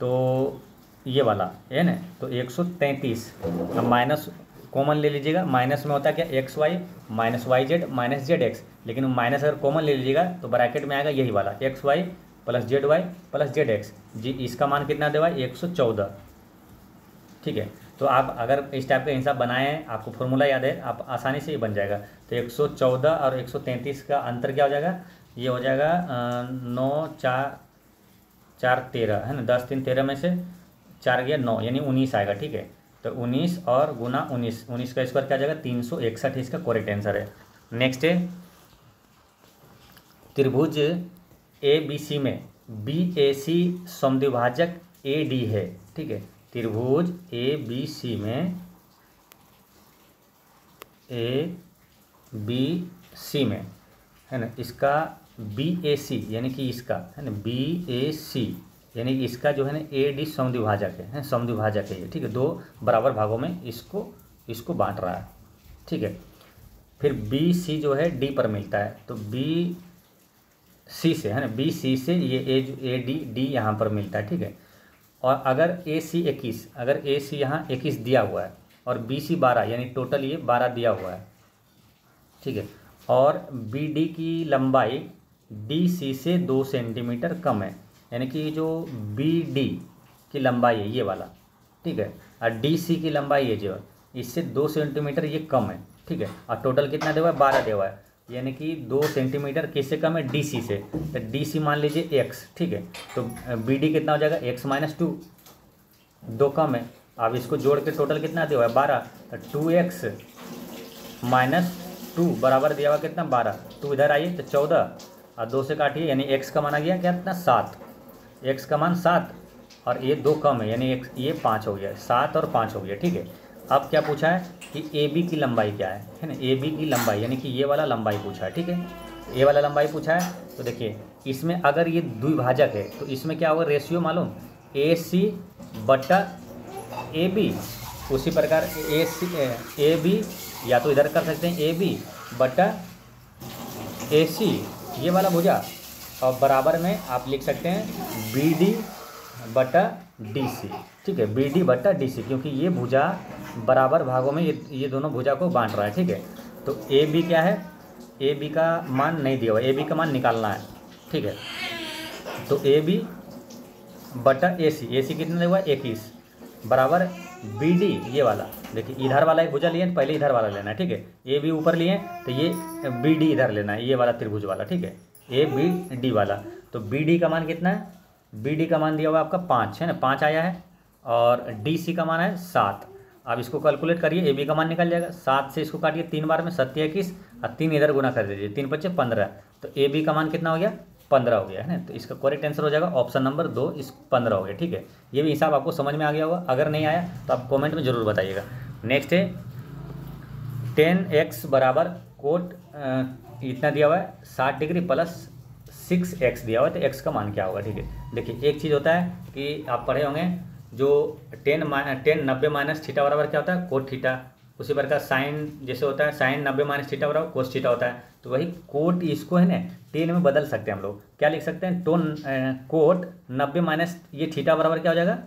Speaker 1: तो ये वाला है ना, तो 133। अब माइनस कॉमन ले लीजिएगा, माइनस में होता है क्या, x y minus y z minus z x, लेकिन माइनस अगर कॉमन ले लीजिएगा तो ब्रैकेट में आएगा यही वाला x Y plus z y plus Z x जी, इसका मान कितना देवा 114। ठीक है, तो आप अगर इस टाइप का हिसाब बनाए हैं, आपको फॉर्मूला याद है, आप आसानी से ये बन जाएगा। तो 114 और 133 का अंतर क्या हो जाएगा, ये हो जाएगा 9 4 4 13, है ना, 10 3 13 में से 4 गया 9 यानी 19 आएगा। ठीक है, तो 19 और गुना 19, 19 का स्क्वायर क्या आ जाएगा 361, इसका करेक्ट आंसर है। नेक्स्ट है त्रिभुज ए बी सी में B A C समद्विभाजक A D है। ठीक है, त्रिभुज ए बी सी में ए बी सी में है ना, इसका बी ए सी यानी कि इसका है ना बी ए सी यानी कि इसका जो है ना ए डी समद्विभाजक है समद्विभाजक है ये। ठीक है, दो बराबर भागों में इसको बांट रहा है। ठीक है, फिर बी सी जो है डी पर मिलता है, तो बी सी से है ना बी सी से ये ए डी डी यहाँ पर मिलता है। ठीक है, और अगर ए सी 21, अगर ए सी यहाँ 21 दिया हुआ है और बी सी 12 यानी टोटल ये 12 दिया हुआ है। ठीक है, और बी डी की लंबाई डी सी से 2 सेंटीमीटर कम है, यानी कि जो बी डी की लंबाई है ये वाला। ठीक है, और डी सी की लंबाई है जो इससे 2 सेंटीमीटर ये कम है। ठीक है, और टोटल कितना दिया हुआ है 12 दिया हुआ है, यानी कि 2 सेंटीमीटर किससे कम है डी सी से, तो डी सी मान लीजिए एक्स। ठीक है, तो बी डी कितना हो जाएगा एक्स माइनस 2, 2 कम है। अब इसको जोड़ के टोटल कितना दिया हुआ है 12, तो 2x माइनस 2 बराबर दिया हुआ कितना 12, 2 इधर आइए तो 14 और 2 से काटिए यानी x का मान आ गया क्या इतना 7, x का मान 7 और ये 2 कम है यानी x ये 5 हो गया, 7 और 5 हो गया। ठीक है, अब क्या पूछा है कि ए बी की लंबाई क्या है ना, ए बी की लंबाई यानी कि ये वाला लंबाई पूछा है। ठीक है, ये वाला लंबाई पूछा है, तो देखिए इसमें अगर ये द्विभाजक है तो इसमें क्या होगा रेशियो मालूम, ए सी बटा ए बी। उसी प्रकार ए बी या तो इधर कर सकते हैं ए बी बटा ए सी ये वाला भुजा, और बराबर में आप लिख सकते हैं बी डी बटा डी सी। ठीक है, बी डी बटा डी सी, क्योंकि ये भुजा बराबर भागों में ये दोनों भुजा को बांट रहा है। ठीक है, तो ए बी क्या है, ए बी का मान नहीं दिया हुआ, ए बी का मान निकालना है। ठीक है, तो ए बी बटा ए सी कितना दिया हुआ है 21 बराबर बी डी ये वाला। देखिए इधर वाला एक भुजा लिए तो पहले इधर वाला लेना है। ठीक है, ए बी ऊपर लिए तो ये बी डी इधर लेना है, ये वाला त्रिभुज वाला। ठीक है, ए बी डी वाला, तो बी डी का मान कितना है, बी डी का मान दिया हुआ आपका 5 है ना, 5 आया है, और डी सी का मान है 7। अब इसको कैलकुलेट करिए, ए बी का मान निकल जाएगा, 7 से इसको काटिए 3 बार में 7 21 और 3 इधर गुना कर दीजिए, 3 5 15, तो ए बी का मान कितना हो गया 15 हो गया है ना। तो इसका करेक्ट आंसर हो जाएगा ऑप्शन नंबर 2 इस 15 हो गया। ठीक है, ये भी हिसाब आपको समझ में आ गया होगा, अगर नहीं आया तो आप कमेंट में ज़रूर बताइएगा। नेक्स्ट है 10x बराबर कोट इतना दिया हुआ है 60 डिग्री प्लस 6x दिया हुआ है, तो x का मान क्या होगा। ठीक है, देखिए एक चीज़ होता है कि आप पढ़े होंगे जो 10 90 माइनस थीटा बराबर क्या होता है कोट थीटा, उसी प्रकार साइन जैसे होता है साइन 90 माइनस थीटा बराबर कोस थीटा होता है, तो वही कोट इसको है ना 10 में बदल सकते हैं हम लोग, क्या लिख सकते हैं कोट 90 माइनस ये थीटा बराबर क्या हो जाएगा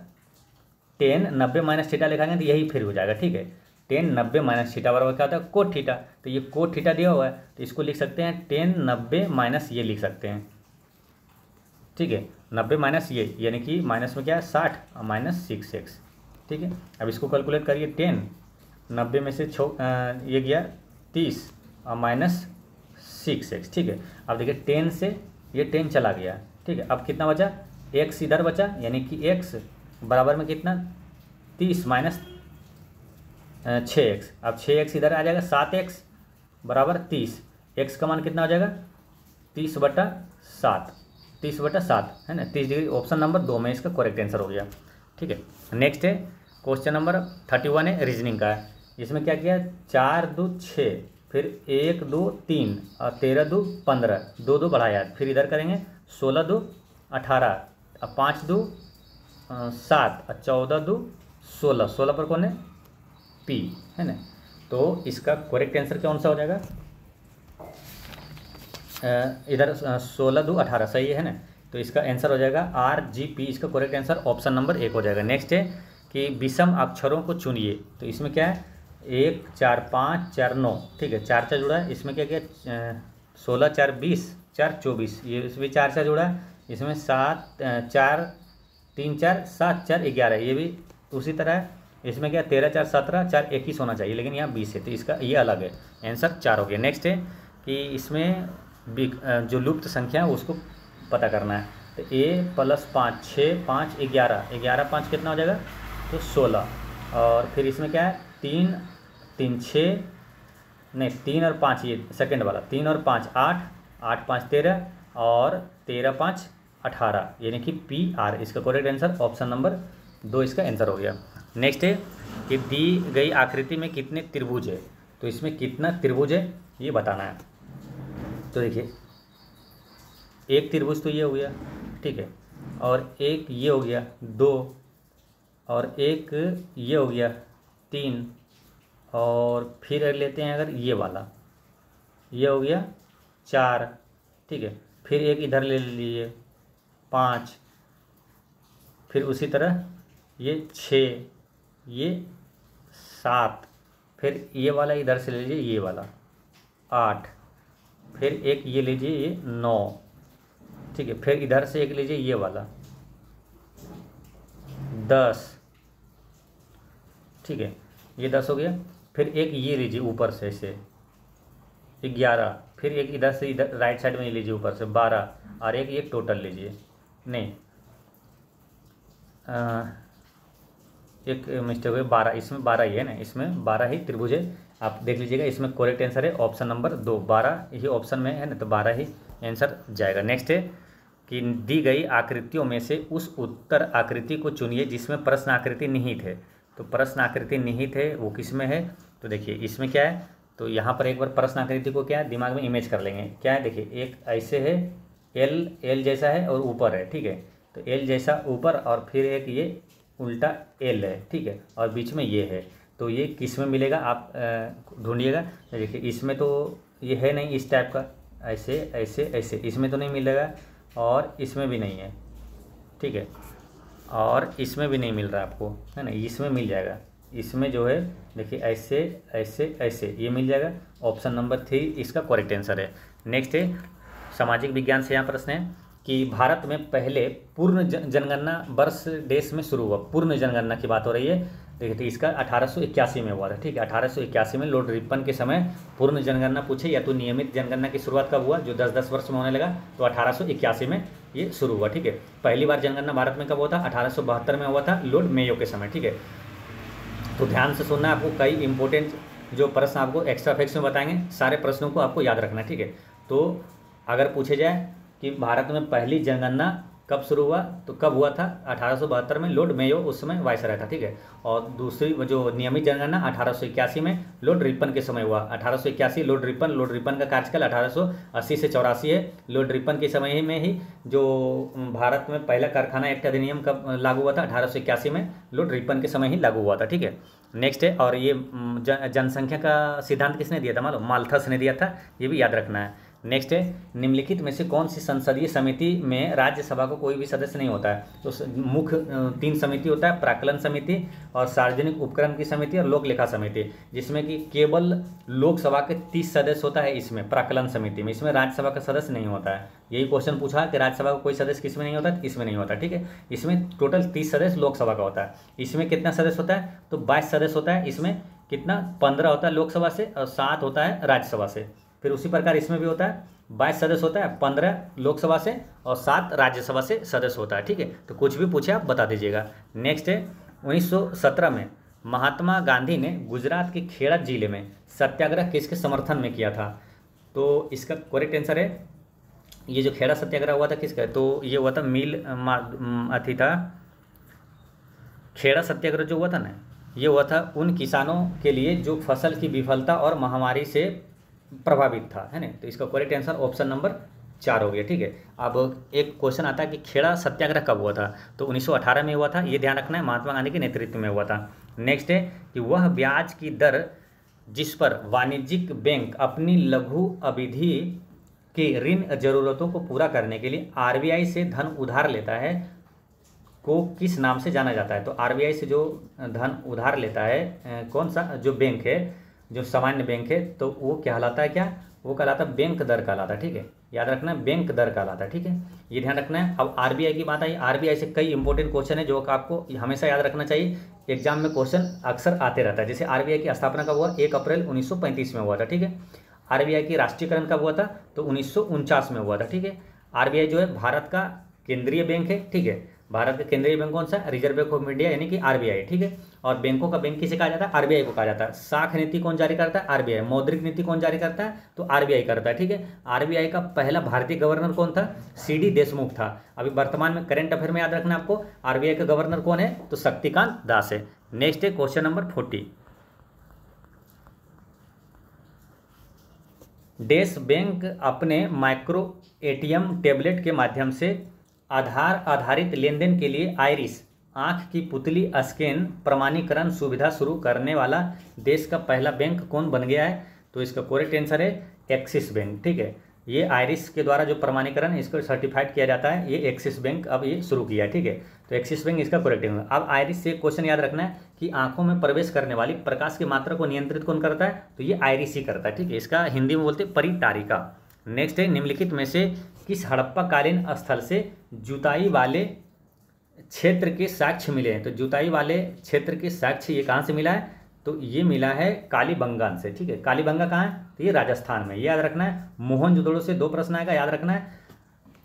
Speaker 1: 10 90 माइनस थीटा लिखाएंगे तो यही फिर हो जाएगा। ठीक है, 10 90 माइनस थीटा बराबर क्या होता है कोट थीटा, तो ये कोट थीटा दिया हुआ है तो इसको लिख सकते हैं 10 90 माइनस ये लिख सकते हैं। ठीक है, 90 माइनस ये यानी कि माइनस में क्या है 60 और माइनस 6x। ठीक है, अब इसको कैलकुलेट करिए 10 90 में से ये गया 30 और माइनस 6x। ठीक है, अब देखिए 10 से ये 10 चला गया। ठीक है, अब कितना बचा x इधर बचा यानी कि x बराबर में कितना 30 माइनस 6x, अब 6x इधर आ जाएगा 7x बराबर 30, x का मान कितना हो जाएगा 30 बटा 7, 30 बटा 7 है ना, 30 डिग्री। ऑप्शन नंबर 2 में इसका करेक्ट आंसर हो गया। ठीक है, नेक्स्ट है क्वेश्चन नंबर 31 है रीजनिंग का है, इसमें क्या किया 4 2 6 फिर 1 2 3 और 13 2 15, 2 2 बढ़ाया, फिर इधर करेंगे 16 2 18 और 5 2 7 और 14 2 16, 16 पर कौन है P है ना, तो इसका करेक्ट आंसर कौन सा हो जाएगा इधर 16 2 18 सही है ना, तो इसका आंसर हो जाएगा RGP, इसका करेक्ट आंसर ऑप्शन नंबर 1 हो जाएगा। नेक्स्ट है कि विषम अक्षरों को चुनिए, तो इसमें क्या है 1 4 5 4 9। ठीक है, 4 4 जुड़ा है, इसमें क्या क्या 16 4 20 4 24, ये इसमें 4 4 जुड़ा है, इसमें 7 4 3 4 7 4 11, ये भी उसी तरह है, इसमें क्या 13 4 17 4 21 होना चाहिए, लेकिन यहाँ 20 है तो इसका ये अलग है, आंसर 4 हो गया। नेक्स्ट है कि इसमें जो लुप्त संख्या है उसको पता करना है, तो a प्लस 5 6 5 11, 11 5 कितना हो जाएगा, तो 16। और फिर इसमें क्या है, 3 3 6, नहीं 3 और 5, ये सेकंड वाला 3 और 5 8, 8 5 13 और 13 5 18, यानी कि PR। इसका करेक्ट आंसर ऑप्शन नंबर 2 इसका आंसर हो गया। नेक्स्ट है कि दी गई आकृति में कितने त्रिभुज है, तो इसमें कितना त्रिभुज है ये बताना है। तो देखिए एक त्रिभुज तो ये हो गया, ठीक है, और एक ये हो गया 2, और एक ये हो गया 3, और फिर अगर लेते हैं अगर ये वाला, ये हो गया 4, ठीक है, फिर एक इधर ले लीजिए 5, फिर उसी तरह ये 6, ये 7, फिर ये वाला इधर से ले लीजिए ये वाला 8, फिर एक ये लीजिए ये 9, ठीक है, फिर इधर से एक लीजिए ये वाला 10, ठीक है, ये 10 हो गया। फिर एक ये लीजिए ऊपर से ऐसे 11, फिर एक इधर से इधर राइट साइड में ये लीजिए ऊपर से 12, और एक ये टोटल लीजिए, नहीं एक मिस्टेक हुई 12, इसमें 12 ही है ना, इसमें 12 ही त्रिभुज है, आप देख लीजिएगा। इसमें करेक्ट आंसर है ऑप्शन नंबर 2, 12 ही ऑप्शन में है ना, तो 12 ही आंसर जाएगा। नेक्स्ट है कि दी गई आकृतियों में से उस उत्तर आकृति को चुनिए जिसमें प्रश्न आकृति निहित है। तो प्रश्न आकृति निहित है वो किस में है, तो देखिए इसमें क्या है, तो यहाँ पर एक बार प्रश्न आकृति को क्या है दिमाग में इमेज कर लेंगे। क्या है, देखिए एक ऐसे है, एल जैसा है और ऊपर है, ठीक है, तो एल जैसा ऊपर, और फिर एक ये उल्टा एल है, ठीक है, और बीच में ये है। तो ये किस में मिलेगा आप ढूंढिएगा। देखिए इसमें तो ये है नहीं इस टाइप का, ऐसे ऐसे ऐसे, इसमें तो नहीं मिलेगा, और इसमें भी नहीं है, ठीक है, और इसमें भी नहीं मिल रहा आपको, है ना, इसमें मिल जाएगा। इसमें जो है देखिए ऐसे ऐसे ऐसे ये मिल जाएगा। ऑप्शन नंबर 3 इसका करेक्ट आंसर है। नेक्स्ट है सामाजिक विज्ञान से, यहाँ प्रश्न है कि भारत में पहले पूर्ण जनगणना वर्ष देश में शुरू हुआ। पूर्ण जनगणना की बात हो रही है। देखिए तो इसका 1881 में हुआ था, ठीक है, 1881 में लॉर्ड रिपन के समय पूर्ण जनगणना पूछे, या तो नियमित जनगणना की शुरुआत कब हुआ, जो 10-10 वर्ष में होने लगा, तो 1881 में ये शुरू हुआ, ठीक है। पहली बार जनगणना भारत में कब हुआ था, 1872 में हुआ था लॉर्ड मेयो के समय, ठीक है। तो ध्यान से सुनना है, आपको कई इंपॉर्टेंट जो प्रश्न आपको एक्स्ट्रा फैक्ट्स में बताएंगे, सारे प्रश्नों को आपको याद रखना है, ठीक है। तो अगर पूछे जाए कि भारत में पहली जनगणना कब शुरू हुआ, तो कब हुआ था, 1872 में लॉर्ड मेयो उस समय वायसराय था, ठीक है। और दूसरी जो नियमित जनगणना 1881 में लॉर्ड रिपन के समय हुआ। 1881 लॉर्ड रिपन का कार्यकाल 1880 से 84 है। लॉर्ड रिपन के समय में ही जो भारत में पहला कारखाना एक्ट अधिनियम कब लागू हुआ था, 1881 में लॉर्ड रिपन के समय ही लागू हुआ था, ठीक है। नेक्स्ट है, और ये जनसंख्या का सिद्धांत किसने दिया था मालूम, माल्थस ने दिया था, ये भी याद रखना है। नेक्स्ट है, निम्नलिखित में से कौन सी संसदीय समिति में राज्यसभा को कोई भी सदस्य नहीं होता है। तो मुख्य 3 समिति होता है, प्राक्कलन समिति और सार्वजनिक उपक्रम की समिति और लोक लेखा समिति, जिसमें कि केवल लोकसभा के 30 सदस्य होता है इसमें प्राक्कलन समिति में। इसमें राज्यसभा का सदस्य नहीं होता है। यही क्वेश्चन पूछा कि राज्यसभा का कोई सदस्य किसमें नहीं होता, इसमें नहीं होता, ठीक है। इसमें टोटल 30 सदस्य लोकसभा का होता है। इसमें कितना सदस्य होता है, तो 22 सदस्य होता है। इसमें कितना 15 होता है लोकसभा से और 7 होता है राज्यसभा से। फिर उसी प्रकार इसमें भी होता है 22 सदस्य होता है, 15 लोकसभा से और 7 राज्यसभा से सदस्य होता है, ठीक है। तो कुछ भी पूछे आप बता दीजिएगा। नेक्स्ट है, 1917 में महात्मा गांधी ने गुजरात के खेड़ा जिले में सत्याग्रह किसके समर्थन में किया था। तो इसका करेक्ट आंसर है, ये जो खेड़ा सत्याग्रह हुआ था किसका, तो ये हुआ था अथी था, खेड़ा सत्याग्रह जो हुआ था ना, ये हुआ था उन किसानों के लिए जो फसल की विफलता और महामारी से प्रभावित था, है ना। तो इसका करेक्ट आंसर ऑप्शन नंबर 4 हो गया, ठीक है। अब एक क्वेश्चन आता है कि खेड़ा सत्याग्रह कब हुआ था, तो 1918 में हुआ था, ये ध्यान रखना है, महात्मा गांधी के नेतृत्व में हुआ था। नेक्स्ट है कि वह ब्याज की दर जिस पर वाणिज्यिक बैंक अपनी लघु अवधि की ऋण जरूरतों को पूरा करने के लिए RBI से धन उधार लेता है को किस नाम से जाना जाता है। तो RBI से जो धन उधार लेता है कौन सा जो बैंक है, जो सामान्य बैंक है, तो वो कहलाता है, क्या वो कहलाता है, बैंक दर कहलाता है, ठीक है। याद रखना है, बैंक दर कहलाता है, ठीक है, ये ध्यान रखना है। अब RBI की बात आई, RBI से कई इंपॉर्टेंट क्वेश्चन है जो आपको हमेशा याद रखना चाहिए, एग्जाम में क्वेश्चन अक्सर आते रहता है। जैसे RBI की स्थापना कब हुआ, 1 अप्रैल 1935 में हुआ था, ठीक है। RBI की राष्ट्रीयकरण कब हुआ था, तो 1949 में हुआ था, ठीक है। RBI जो है भारत का केंद्रीय बैंक है, ठीक है। भारत का केंद्रीय बैंक कौन सा? रिजर्व बैंक ऑफ इंडिया यानी कि आरबीआई, ठीक है। और बैंकों का बैंक किसे कहा जाता है? आरबीआई को कहा जाता है। शाख नीति कौन जारी करता है? आरबीआई। मौद्रिक नीति कौन जारी करता है? तो आरबीआई करता है, ठीक है। आरबीआई का पहला भारतीय गवर्नर कौन था? सीडी देशमुख था। अभी वर्तमान में करंट अफेयर में याद रखना आपको, आरबीआई का गवर्नर कौन है? तो शक्तिकांत दास है। नेक्स्ट है क्वेश्चन नंबर 40। डैश बैंक अपने माइक्रो एटीएम टैबलेट के माध्यम से आधार आधारित लेनदेन के लिए आइरिस आंख की पुतली स्कैन प्रमाणीकरण सुविधा शुरू करने वाला देश का पहला बैंक कौन बन गया है? तो इसका करेक्ट आंसर है एक्सिस बैंक, ठीक है। ये आइरिस के द्वारा जो प्रमाणीकरण इसको सर्टिफाइड किया जाता है, ये एक्सिस बैंक अब ये शुरू किया है, ठीक है। तो एक्सिस बैंक इसका करेक्ट आंसर। अब आइरिस से क्वेश्चन याद रखना है कि आंखों में प्रवेश करने वाली प्रकाश की मात्रा को नियंत्रित कौन करता है? तो ये आइरिस ही करता है, ठीक है। इसका हिंदी में बोलते हैं परितारिका। नेक्स्ट है निम्नलिखित में से किस हड़प्पाकालीन स्थल से जुताई वाले क्षेत्र के साक्ष्य मिले हैं? तो जुताई वाले क्षेत्र के साक्ष्य ये कहाँ से मिला है? तो ये मिला है कालीबंगान से, ठीक है। कालीबंगा कहाँ है? तो ये राजस्थान में, ये याद रखना है। मोहनजोदड़ो से 2 प्रश्न आएगा, याद रखना है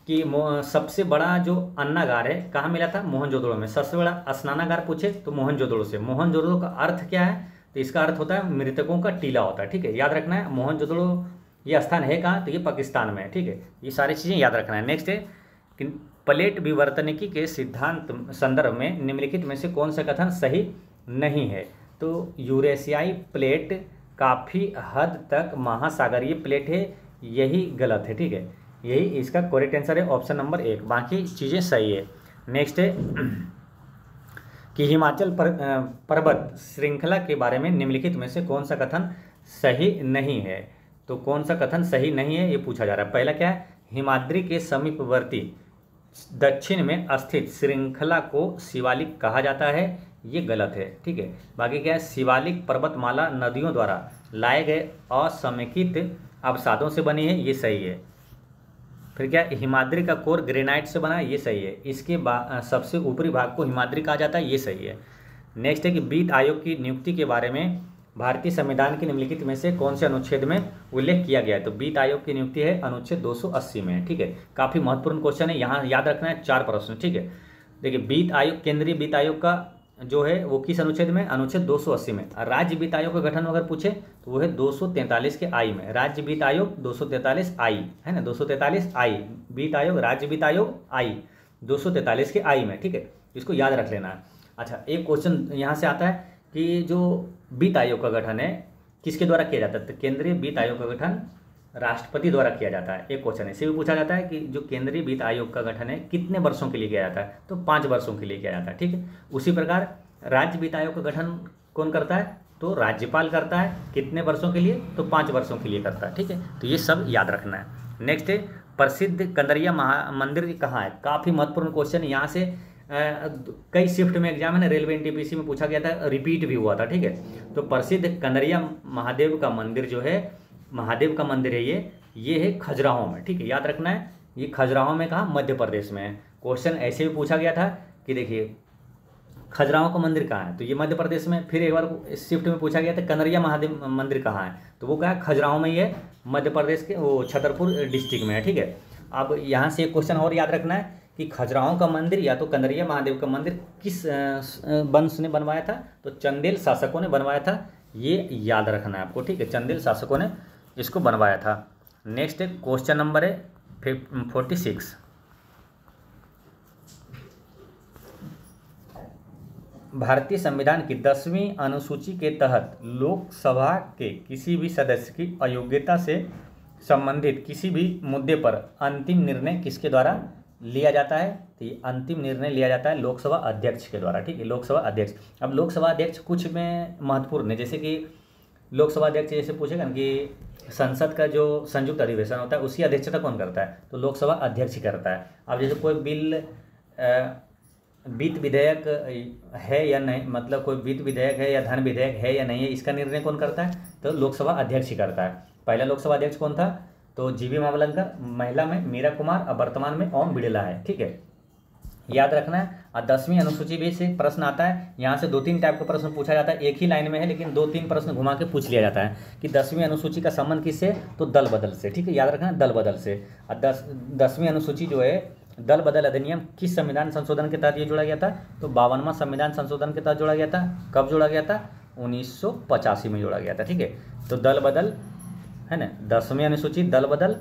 Speaker 1: कि सबसे बड़ा जो अन्नागार है कहाँ मिला था? मोहनजोदड़ो में। सबसे बड़ा स्नानागार पूछे तो मोहनजोदड़ो से। मोहनजोदड़ो का अर्थ क्या है? तो इसका अर्थ होता है मृतकों का टीला होता है, ठीक है। याद रखना है मोहनजोदड़ो ये स्थान है कहाँ? तो ये पाकिस्तान में है, ठीक है। ये सारी चीज़ें याद रखना है। नेक्स्ट है कि प्लेट विवर्तनिकी के सिद्धांत संदर्भ में निम्नलिखित में से कौन सा कथन सही नहीं है? तो यूरेशियाई प्लेट काफ़ी हद तक महासागरीय प्लेट है, यही गलत है, ठीक है। यही इसका करेक्ट आंसर है ऑप्शन नंबर 1, बाकी चीज़ें सही है। नेक्स्ट है कि हिमाचल पर्वत श्रृंखला के बारे में निम्नलिखित में से कौन सा कथन सही नहीं है? तो कौन सा कथन सही नहीं है ये पूछा जा रहा है। पहला क्या है? हिमाद्री के समीपवर्ती दक्षिण में स्थित श्रृंखला को शिवालिक कहा जाता है, ये गलत है, ठीक है। बाकी क्या है? शिवालिक पर्वतमाला नदियों द्वारा लाए गए असमेकित अवसादों से बनी है, ये सही है। फिर क्या? हिमाद्री का कोर ग्रेनाइट से बना है, ये सही है। इसके सबसे ऊपरी भाग को हिमाद्री कहा जाता है, ये सही है। नेक्स्ट है कि वित्त आयोग की नियुक्ति के बारे में भारतीय संविधान के निम्नलिखित में से कौन से अनुच्छेद में उल्लेख किया गया है? तो वित्त आयोग की नियुक्ति है अनुच्छेद 280 में, ठीक है। काफ़ी महत्वपूर्ण क्वेश्चन है, यहाँ याद रखना है 4 प्रश्न, ठीक है। देखिए वित्त आयोग, केंद्रीय वित्त आयोग का जो है वो किस अनुच्छेद में? अनुच्छेद 280 में। राज्य वित्त आयोग का गठन अगर पूछे तो वो है 243 के आई में। राज्य वित्त आयोग 243 आई है ना, 243 आई वित्त आयोग, राज्य वित्त आयोग आई 243 के आई में, ठीक है। इसको याद रख लेना है। अच्छा, एक क्वेश्चन यहाँ से आता है कि जो वित्त आयोग का गठन है किसके द्वारा किया जाता है? तो केंद्रीय वित्त आयोग का गठन राष्ट्रपति द्वारा किया जाता है। एक क्वेश्चन ऐसे भी पूछा जाता है कि जो केंद्रीय वित्त आयोग का गठन है कितने वर्षों के लिए किया जाता है? तो 5 वर्षों के लिए किया जाता है, ठीक है। उसी प्रकार राज्य वित्त आयोग का गठन कौन करता है? तो राज्यपाल करता है। कितने वर्षों के लिए? तो 5 वर्षों के लिए करता है, ठीक है। तो ये सब याद रखना है। नेक्स्ट है प्रसिद्ध कंदरिया मंदिर कहाँ है? काफ़ी महत्वपूर्ण क्वेश्चन, यहाँ से कई शिफ्ट में एग्जाम है ना, रेलवे एनटीपीसी में पूछा गया था, रिपीट भी हुआ था, ठीक है। तो प्रसिद्ध कंदरिया महादेव का मंदिर जो है, महादेव का मंदिर है ये है खजुराहो में, ठीक है। याद रखना है ये खजुराहो में कहाँ? मध्य प्रदेश में है। क्वेश्चन ऐसे भी पूछा गया था कि देखिए खजुराहो का मंदिर कहाँ है? तो ये मध्य प्रदेश में। फिर एक बार शिफ्ट में पूछा गया था कंदरिया महादेव मंदिर कहाँ है? तो वो कहा खजुराहो में ही है, मध्य प्रदेश के वो छतरपुर डिस्ट्रिक्ट में है, ठीक है। अब यहाँ से एक क्वेश्चन और याद रखना है कि खजुराहो का मंदिर या तो कंदरिया महादेव का मंदिर किस वंश ने बनवाया था? तो चंदेल शासकों ने बनवाया था, ये याद रखना है आपको, ठीक है। चंदेल शासकों ने इसको बनवाया था। नेक्स्ट क्वेश्चन नंबर है 46। भारतीय संविधान की 10वीं अनुसूची के तहत लोकसभा के किसी भी सदस्य की अयोग्यता से संबंधित किसी भी मुद्दे पर अंतिम निर्णय किसके द्वारा लिया जाता है? तो ये अंतिम निर्णय लिया जाता है लोकसभा अध्यक्ष के द्वारा, ठीक है। लोकसभा अध्यक्ष। अब लोकसभा अध्यक्ष कुछ में महत्वपूर्ण है, जैसे कि लोकसभा अध्यक्ष जैसे पूछेगा ना कि संसद का जो संयुक्त अधिवेशन होता है उसकी अध्यक्षता कौन करता है? तो लोकसभा अध्यक्ष ही करता है। अब जैसे कोई बिल वित्त विधेयक है या नहीं, मतलब कोई वित्त विधेयक है या धन विधेयक है या नहीं है, इसका निर्णय कौन करता है? तो लोकसभा अध्यक्ष ही करता है। पहला लोकसभा अध्यक्ष कौन था? तो जीवी मावलंकर, महिला में मीरा कुमार और वर्तमान में ओम बिड़ला है, ठीक है। याद रखना है। और 10वीं अनुसूची भी से प्रश्न आता है, यहाँ से 2-3 टाइप का प्रश्न पूछा जाता है, एक ही लाइन में है लेकिन 2-3 प्रश्न घुमा के पूछ लिया जाता है कि 10वीं अनुसूची का संबंध किससे? तो दल बदल से, ठीक है। याद रखना दल बदल से। और 10वीं अनुसूची जो है दल बदल अधिनियम किस संविधान संशोधन के तहत ये जोड़ा गया था? तो 52वां संविधान संशोधन के तहत जोड़ा गया था। कब जोड़ा गया था? 1985 में जोड़ा गया था। ठीक है, तो दल बदल है ना, 10वीं अनुसूची दल बदल,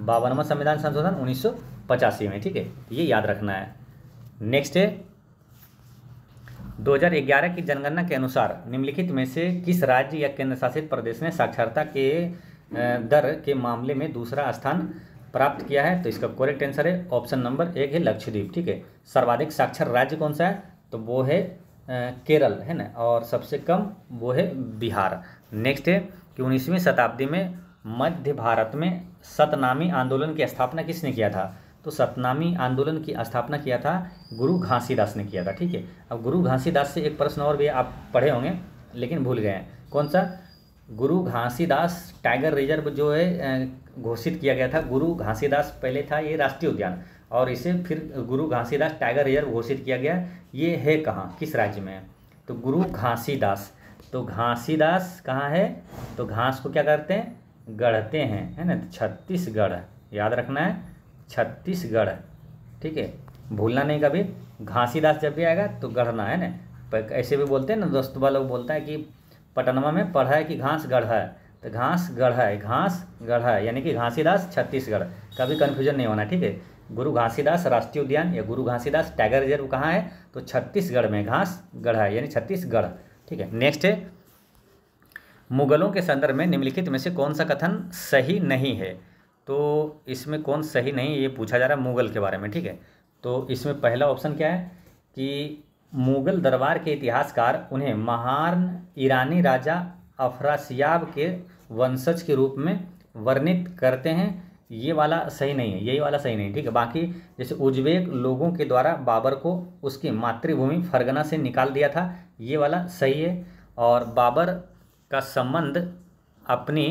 Speaker 1: 52वां संविधान संशोधन 1985 में। ठीक है, ये याद रखना है। नेक्स्ट है 2011 की जनगणना के अनुसार निम्नलिखित में से किस राज्य या केंद्र शासित प्रदेश ने साक्षरता के दर के मामले में दूसरा स्थान प्राप्त किया है? तो इसका करेक्ट आंसर है ऑप्शन नंबर 1 है लक्षद्वीप। ठीक है, सर्वाधिक साक्षर राज्य कौन सा है? तो वो है केरल, है ना, और सबसे कम वो है बिहार। नेक्स्ट है कि 19वीं शताब्दी में मध्य भारत में सतनामी आंदोलन की स्थापना किसने किया था? तो सतनामी आंदोलन की स्थापना किया था गुरु घासीदास ने किया था। ठीक है, अब गुरु घासीदास से एक प्रश्न और भी आप पढ़े होंगे लेकिन भूल गए हैं, कौन सा? गुरु घासीदास टाइगर रिजर्व जो है घोषित किया गया था। गुरु घासीदास पहले था ये राष्ट्रीय उद्यान, और इसे फिर गुरु घासीदास टाइगर रिजर्व घोषित किया गया। ये है कहाँ, किस राज्य में? तो गुरु घासीदास, तो घासीदास कहाँ है? तो घास को क्या करते हैं? गढ़ते हैं, है ना, छत्तीसगढ़, याद रखना है, छत्तीसगढ़। ठीक है, भूलना नहीं कभी। घासीदास जब भी आएगा तो गढ़ना है ना। ऐसे भी बोलते हैं ना, दोस्तों लोग बोलता है कि पटनमा में पढ़ा है कि घास गढ़ा है, तो घास गढ़ा है, घास गढ़ा है, यानी कि घासीदास छत्तीसगढ़। कभी कन्फ्यूजन नहीं होना। ठीक है, गुरु घासीदास राष्ट्रीय उद्यान या गुरु घासीदास टाइगर रिजर्व कहाँ है? तो छत्तीसगढ़ में घास गढ़ा है, यानी छत्तीसगढ़। ठीक है, नेक्स्ट है मुगलों के संदर्भ में निम्नलिखित में से कौन सा कथन सही नहीं है? तो इसमें कौन सही नहीं, ये पूछा जा रहा है मुगल के बारे में। ठीक है, तो इसमें पहला ऑप्शन क्या है कि मुगल दरबार के इतिहासकार उन्हें महान ईरानी राजा अफरासियाब के वंशज के रूप में वर्णित करते हैं। ये वाला सही नहीं है, यही वाला सही नहीं। ठीक है, बाकी जैसे उज्बेक लोगों के द्वारा बाबर को उसकी मातृभूमि फरगना से निकाल दिया था, ये वाला सही है। और बाबर का संबंध अपनी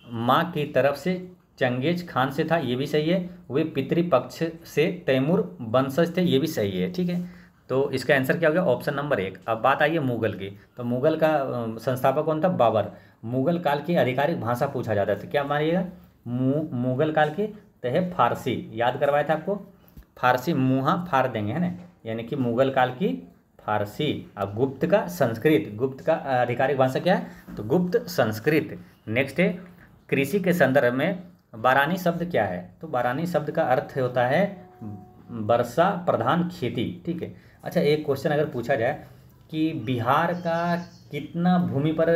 Speaker 1: माँ की तरफ से चंगेज खान से था, ये भी सही है। वे पितृपक्ष से तैमूर वंशज थे, ये भी सही है। ठीक है, तो इसका आंसर क्या हो गया? Option number 1। अब बात आई है मुगल की, तो मुगल का संस्थापक कौन था? बाबर। मुगल काल की आधिकारिक भाषा पूछा जाता था, क्या मानिएगा? मुगल काल की तो है फारसी, याद करवाया था आपको, फारसी मुँहा फाड़ देंगे, है ना, यानी कि मुगल काल की फारसी। अब गुप्त का संस्कृत, गुप्त का आधिकारिक भाषा क्या है? तो गुप्त संस्कृत। नेक्स्ट है कृषि के संदर्भ में बारानी शब्द क्या है? तो बारानी शब्द का अर्थ होता है वर्षा प्रधान खेती। ठीक है, अच्छा एक क्वेश्चन अगर पूछा जाए कि बिहार का कितना भूमि पर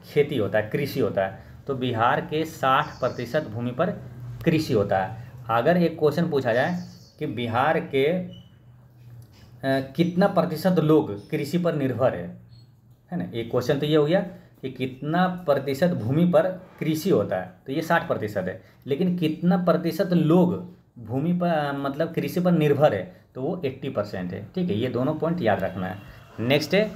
Speaker 1: खेती होता है, कृषि होता है? तो बिहार के 60% भूमि पर कृषि होता है। अगर एक क्वेश्चन पूछा जाए कि बिहार के कितना प्रतिशत लोग कृषि पर निर्भर है ना, एक क्वेश्चन तो ये हो गया कि कितना प्रतिशत भूमि पर कृषि होता है, तो ये 60% है। लेकिन कितना प्रतिशत लोग भूमि पर मतलब कृषि पर निर्भर है, तो वो 80% है। ठीक है, ये दोनों पॉइंट याद रखना है। नेक्स्ट है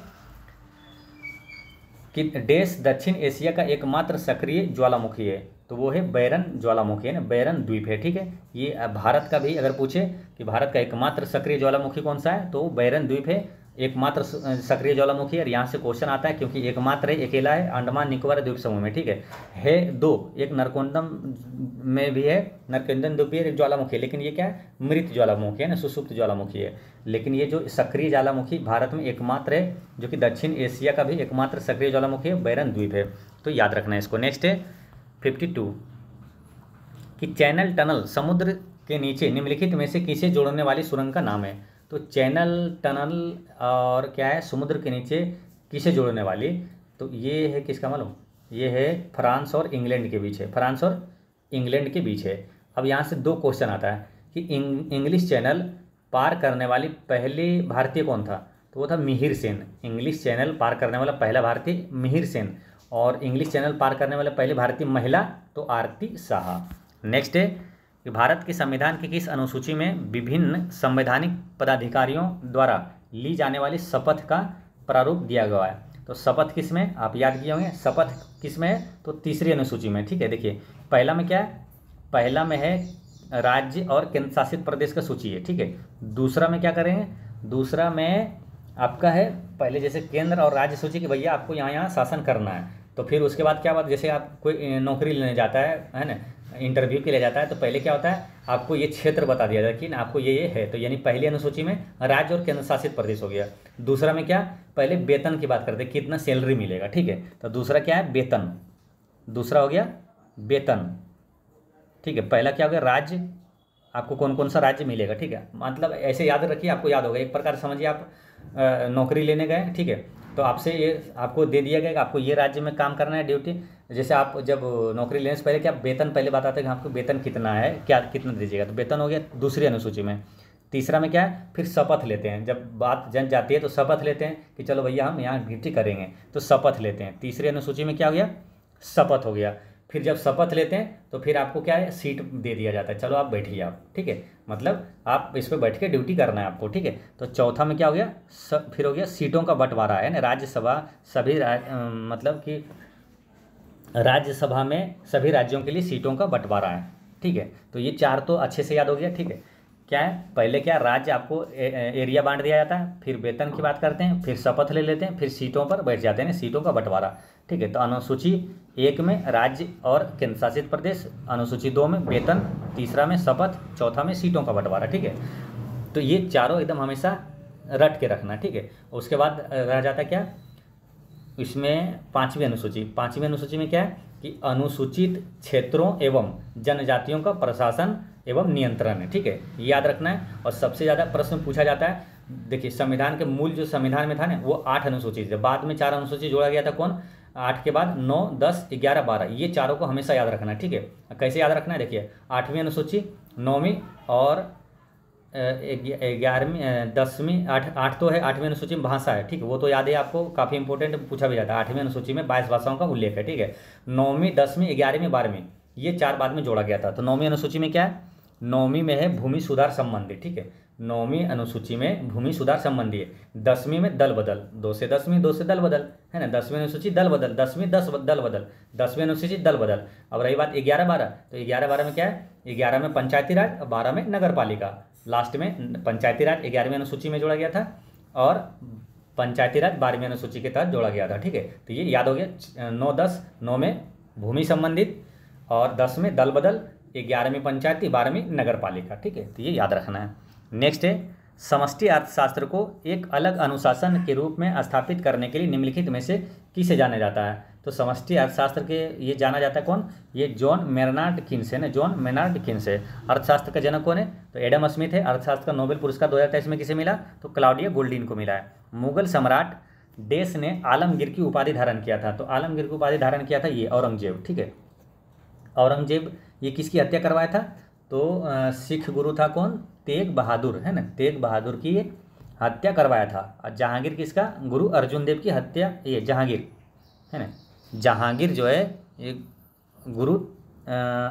Speaker 1: कि देश दक्षिण एशिया का एकमात्र सक्रिय ज्वालामुखी है? तो वो है बैरन ज्वालामुखी, है ना, बैरन द्वीप है। ठीक है, ये भारत का भी अगर पूछे कि भारत का एकमात्र सक्रिय ज्वालामुखी कौन सा है, तो बैरन द्वीप है, एकमात्र सक्रिय ज्वालामुखी है। और यहाँ से क्वेश्चन आता है क्योंकि एकमात्र है, अकेला है अंडमान निकोबार द्वीप समूह में। ठीक है दो, एक नरकोंडम में भी है, नरकोंडम द्वीप भी एक ज्वालामुखी है, लेकिन ये क्या है? मृत ज्वालामुखी है ना, सुसुप्त ज्वालामुखी है। लेकिन ये जो सक्रिय ज्वालामुखी भारत में एकमात्र है, जो कि दक्षिण एशिया का भी एकमात्र सक्रिय ज्वालामुखी है, बैरन द्वीप है, तो याद रखना है इसको। नेक्स्ट है 52 कि चैनल टनल समुद्र के नीचे निम्नलिखित में से किसे जोड़ने वाली सुरंग का नाम है? तो चैनल टनल और क्या है? समुद्र के नीचे किसे जोड़ने वाली? तो ये है किसका मालूम? ये है फ्रांस और इंग्लैंड के बीच है, फ्रांस और इंग्लैंड के बीच है। अब यहाँ से दो क्वेश्चन आता है कि इंग्लिश चैनल पार करने वाली पहली भारतीय कौन था? तो वो था मिहिर सेन। इंग्लिश चैनल पार करने वाला पहला भारतीय मिहिर सेन, और इंग्लिश चैनल पार करने वाले पहली भारतीय महिला तो आरती साहा। नेक्स्ट है कि भारत के संविधान की किस अनुसूची में विभिन्न संवैधानिक पदाधिकारियों द्वारा ली जाने वाली शपथ का प्रारूप दिया गया है? तो शपथ किस में? आप याद किए होंगे, शपथ किस में है? तो तीसरी अनुसूची में। ठीक है, देखिए पहला में क्या है? पहला में है राज्य और केंद्र शासित प्रदेश का सूची है। ठीक है, दूसरा में क्या करेंगे? दूसरा में आपका है पहले जैसे केंद्र और राज्य सूची कि भैया आपको यहाँ शासन करना है, तो फिर उसके बाद क्या बात, जैसे आप कोई नौकरी लेने जाता है ना, इंटरव्यू के लिए जाता है तो पहले क्या होता है, आपको ये क्षेत्र बता दिया जाता है कि आपको ये है। तो यानी पहली अनुसूची में राज्य और केंद्र शासित प्रदेश हो गया। दूसरा में क्या, पहले वेतन की बात करते हैं, कितना सैलरी मिलेगा, ठीक है। तो दूसरा क्या है, वेतन। दूसरा हो गया वेतन, ठीक है। पहला क्या हो गया, राज्य, आपको कौन कौन सा राज्य मिलेगा, ठीक है। मतलब ऐसे याद रखिए, आपको याद होगा। एक प्रकार समझिए आप नौकरी लेने गए, ठीक है, तो आपसे ये आपको दे दिया गया कि आपको ये राज्य में काम करना है, ड्यूटी। जैसे आप जब नौकरी लेने से पहले क्या वेतन पहले बताते हैं कि आपको वेतन कितना है, क्या कितना दीजिएगा, तो वेतन हो गया दूसरी अनुसूची में। तीसरा में क्या है, फिर शपथ लेते हैं। जब बात जन जाती है तो शपथ लेते हैं कि चलो भैया हम यहाँ ड्यूटी करेंगे, तो शपथ लेते हैं। तीसरी अनुसूची में क्या हो गया, शपथ हो गया। फिर जब शपथ लेते हैं तो फिर आपको क्या है, सीट दे दिया जाता है, चलो आप बैठिए आप, ठीक है। मतलब आप इस पर बैठ के ड्यूटी करना है आपको, ठीक है। तो चौथा में क्या हो गया, फिर हो गया सीटों का बंटवारा है ना, राज्यसभा सभी मतलब कि राज्यसभा में सभी राज्यों के लिए सीटों का बंटवारा है, ठीक है। तो ये चार तो अच्छे से याद हो गया, ठीक है। क्या है, पहले क्या, राज्य आपको एरिया बांट दिया जाता है, फिर वेतन की बात करते हैं, फिर शपथ ले लेते हैं, फिर सीटों पर बैठ जाते हैं, सीटों का बंटवारा, ठीक है। तो अनुसूची 1 में राज्य और केंद्र शासित प्रदेश, अनुसूची 2 में वेतन, तीसरा में शपथ, चौथा में सीटों का बंटवारा, ठीक है। तो ये चारों एकदम हमेशा रट के रखना, ठीक है। उसके बाद रह जाता है क्या, इसमें पाँचवीं अनुसूची में क्या है कि अनुसूचित क्षेत्रों एवं जनजातियों का प्रशासन एवं नियंत्रण है, ठीक है। ये याद रखना है। और सबसे ज़्यादा प्रश्न पूछा जाता है, देखिए संविधान के मूल जो संविधान में था ना, वो 8 अनुसूची थे, बाद में 4 अनुसूची जोड़ा गया था। कौन, 8 के बाद 9, 10, 11, 12, ये चारों को हमेशा याद रखना है, ठीक है। कैसे याद रखना है, देखिए 8वीं अनुसूची, 9वीं और 11वीं, 10वीं, 8 तो है, 8वीं अनुसूची में भाषा है, ठीक है, वो तो याद है आपको, काफ़ी इंपॉर्टेंट पूछा भी जाता है। 8वीं अनुसूची में 22 भाषाओं का उल्लेख है, ठीक है। 9वीं, 10वीं, 11वीं, 12वीं, ये 4 बाद में जोड़ा गया था। तो 9वीं अनुसूची में क्या है, 9वीं में है भूमि सुधार संबंधी, ठीक है। 9वीं अनुसूची में भूमि सुधार संबंधी है। 10वीं में दल बदल, 2 से 10वीं, 2 से दल बदल, है ना। 10वीं अनुसूची दल बदल, 10वीं 10 दल बदल, 10वीं अनुसूची दल बदल। अब रही बात 11, 12, तो 11, 12 में क्या है, 11 में पंचायती राज और 12 में नगर पालिका। लास्ट में पंचायती राज 11वीं अनुसूची में जोड़ा गया था और पंचायती राज 12वीं अनुसूची के तहत जोड़ा गया था, ठीक है। तो ये याद हो गया। 9, 10, 9 में भूमि संबंधित और 10 में दल बदल, 11वीं पंचायती, 12वीं नगर पालिका, ठीक है। तो ये याद रखना है। नेक्स्ट है, समष्टि अर्थशास्त्र को एक अलग अनुशासन के रूप में स्थापित करने के लिए निम्नलिखित में से किसे जाना जाता है। तो समष्टि अर्थशास्त्र के ये जाना जाता है कौन, ये जॉन मेनार्ड कीन्स है ना, जॉन मेनार्ड कीन्स है। अर्थशास्त्र का जनक कौन है, तो एडम स्मिथ है। अर्थशास्त्र का नोबेल पुरस्कार 2023 में किसे मिला, तो क्लाउडिया गोल्डीन को मिला है। मुगल सम्राट देश ने आलमगीर की उपाधि धारण किया था, तो आलमगीर की उपाधि धारण किया था ये औरंगजेब, ठीक है। औरंगजेब ये किसकी हत्या करवाया था, तो सिख गुरु था कौन, तेग बहादुर, है ना, तेग बहादुर की हत्या करवाया था। और जहांगीर किसका, गुरु अर्जुन देव की हत्या, ये जहांगीर है ना, जहांगीर जो है ये गुरु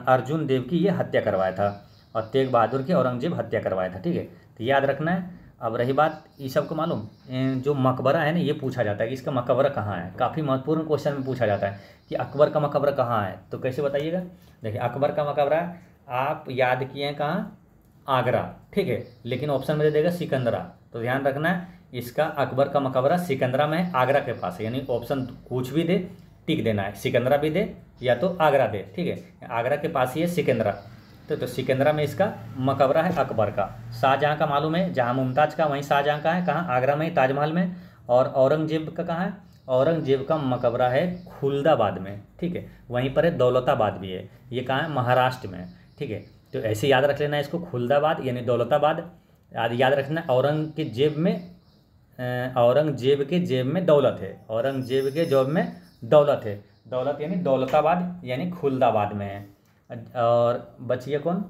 Speaker 1: अर्जुन देव की ये हत्या करवाया था और तेग बहादुर की औरंगजेब हत्या करवाया था, ठीक है। तो याद रखना है। अब रही बात, ये सबको मालूम, जो मकबरा है ना, ये पूछा जाता है कि इसका मकबरा कहाँ है। काफ़ी महत्वपूर्ण क्वेश्चन में पूछा जाता है कि अकबर का मकबरा कहाँ है, तो कैसे बताइएगा। देखिए अकबर का मकबरा आप याद किए हैं कहाँ, आगरा, ठीक है, लेकिन ऑप्शन में दे देगा सिकंदरा। तो ध्यान रखना है, इसका अकबर का मकबरा सिकंदरा में है, आगरा के पास है। यानी ऑप्शन कुछ भी दे टिक देना है, सिकंदरा भी दे या तो आगरा दे, ठीक है। आगरा के पास ही है सिकंदरा, तो सिकंदरा में इसका मकबरा है अकबर का। शाहजहाँ का मालूम है, जहाँ मुमताज़ का वहीं शाहजहाँ का है, कहाँ, आगरा में, ताजमहल में। और औरंगजेब का कहाँ है, औरंगजेब का मकबरा है खुलदाबाद में, ठीक है, वहीं पर है दौलताबाद भी है, ये कहाँ है, महाराष्ट्र में, ठीक है। तो ऐसे याद रख लेना है इसको, खुलदाबाद यानी दौलताबाद। याद रखना औरंगजेब के जेब में दौलत है, औरंगजेब के जेब में दौलत है, दौलत यानी दौलताबाद यानी खुलदाबाद में है। और बच गया कौन,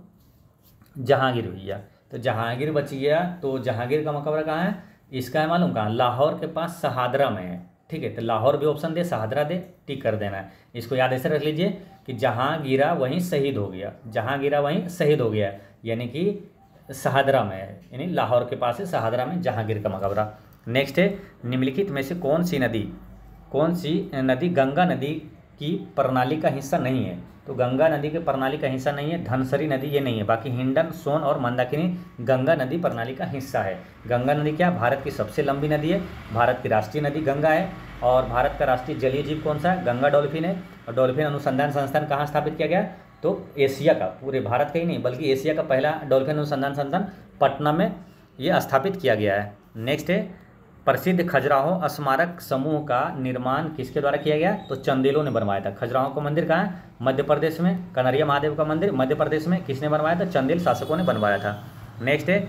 Speaker 1: जहांगीर भैया, तो जहांगीर बच गया। तो जहांगीर का मकबरा कहाँ है, इसका है मालूम कहाँ, लाहौर के पास शहादरा में है, ठीक है। तो लाहौर भी ऑप्शन दे, शहादरा दे, टिक कर देना है। इसको याद ऐसे रख लीजिए कि जहाँ गिरा वहीं शहीद हो गया, जहाँ गिरा वहीं शहीद हो गया, यानी कि शहादरा में है, यानी लाहौर के पास है शहादरा में जहांगीर का मकबरा। नेक्स्ट है, निम्नलिखित में से कौन सी नदी गंगा नदी की प्रणाली का हिस्सा नहीं है। तो गंगा नदी के प्रणाली का हिस्सा नहीं है, धनसरी नदी ये नहीं है, बाकी हिंडन, सोन और मंदाकिनी गंगा नदी प्रणाली का हिस्सा है। गंगा नदी क्या, भारत की सबसे लंबी नदी है, भारत की राष्ट्रीय नदी गंगा है। और भारत का राष्ट्रीय जलीय जीव कौन सा है, गंगा डॉल्फिन है। और डॉल्फिन अनुसंधान संस्थान कहाँ स्थापित किया गया, तो एशिया का, पूरे भारत का ही नहीं बल्कि एशिया का पहला डॉल्फिन अनुसंधान संस्थान पटना में ये स्थापित किया गया है। नेक्स्ट है, प्रसिद्ध खजुराहो स्मारक समूह का निर्माण किसके द्वारा किया गया? तो चंदेलों ने बनवाया था। खजुराहो का मंदिर कहाँ है? मध्य प्रदेश में। कनरिया महादेव का मंदिर मध्य प्रदेश में। किसने बनवाया था? चंदेल शासकों ने बनवाया था। नेक्स्ट है,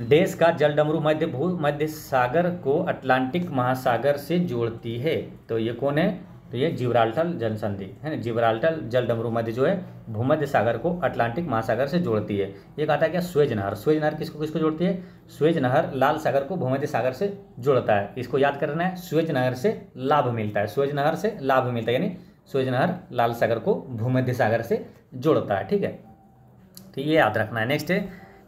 Speaker 1: देश का जलडमरू मध्य सागर को अटलांटिक महासागर से जोड़ती है। तो ये कौन है? तो ये जिब्राल्टर जल संधि है ना। जिब्राल्टर जलडमरू मध्य जो है भूमध्य सागर को अटलांटिक महासागर से जोड़ती है। ये कहता है क्या? स्वेज नहर। स्वेज नहर किसको किसको जोड़ती है? स्वेज नहर लाल सागर को भूमध्य सागर से जोड़ता है। इसको याद करना है, स्वेज नहर से लाभ मिलता है। स्वेज नहर से लाभ मिलता है, यानी स्वेज नहर लाल सागर को भूमध्य सागर से जोड़ता है। ठीक है, तो ये याद रखना है। नेक्स्ट है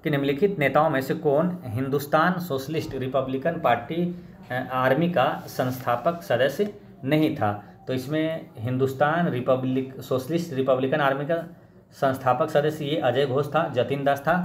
Speaker 1: कि निम्नलिखित नेताओं में से कौन Hindustan socialist Republican party army का संस्थापक सदस्य नहीं था? तो इसमें हिंदुस्तान सोशलिस्ट रिपब्लिकन आर्मी का संस्थापक सदस्य ये अजय घोष था, जतिन दास था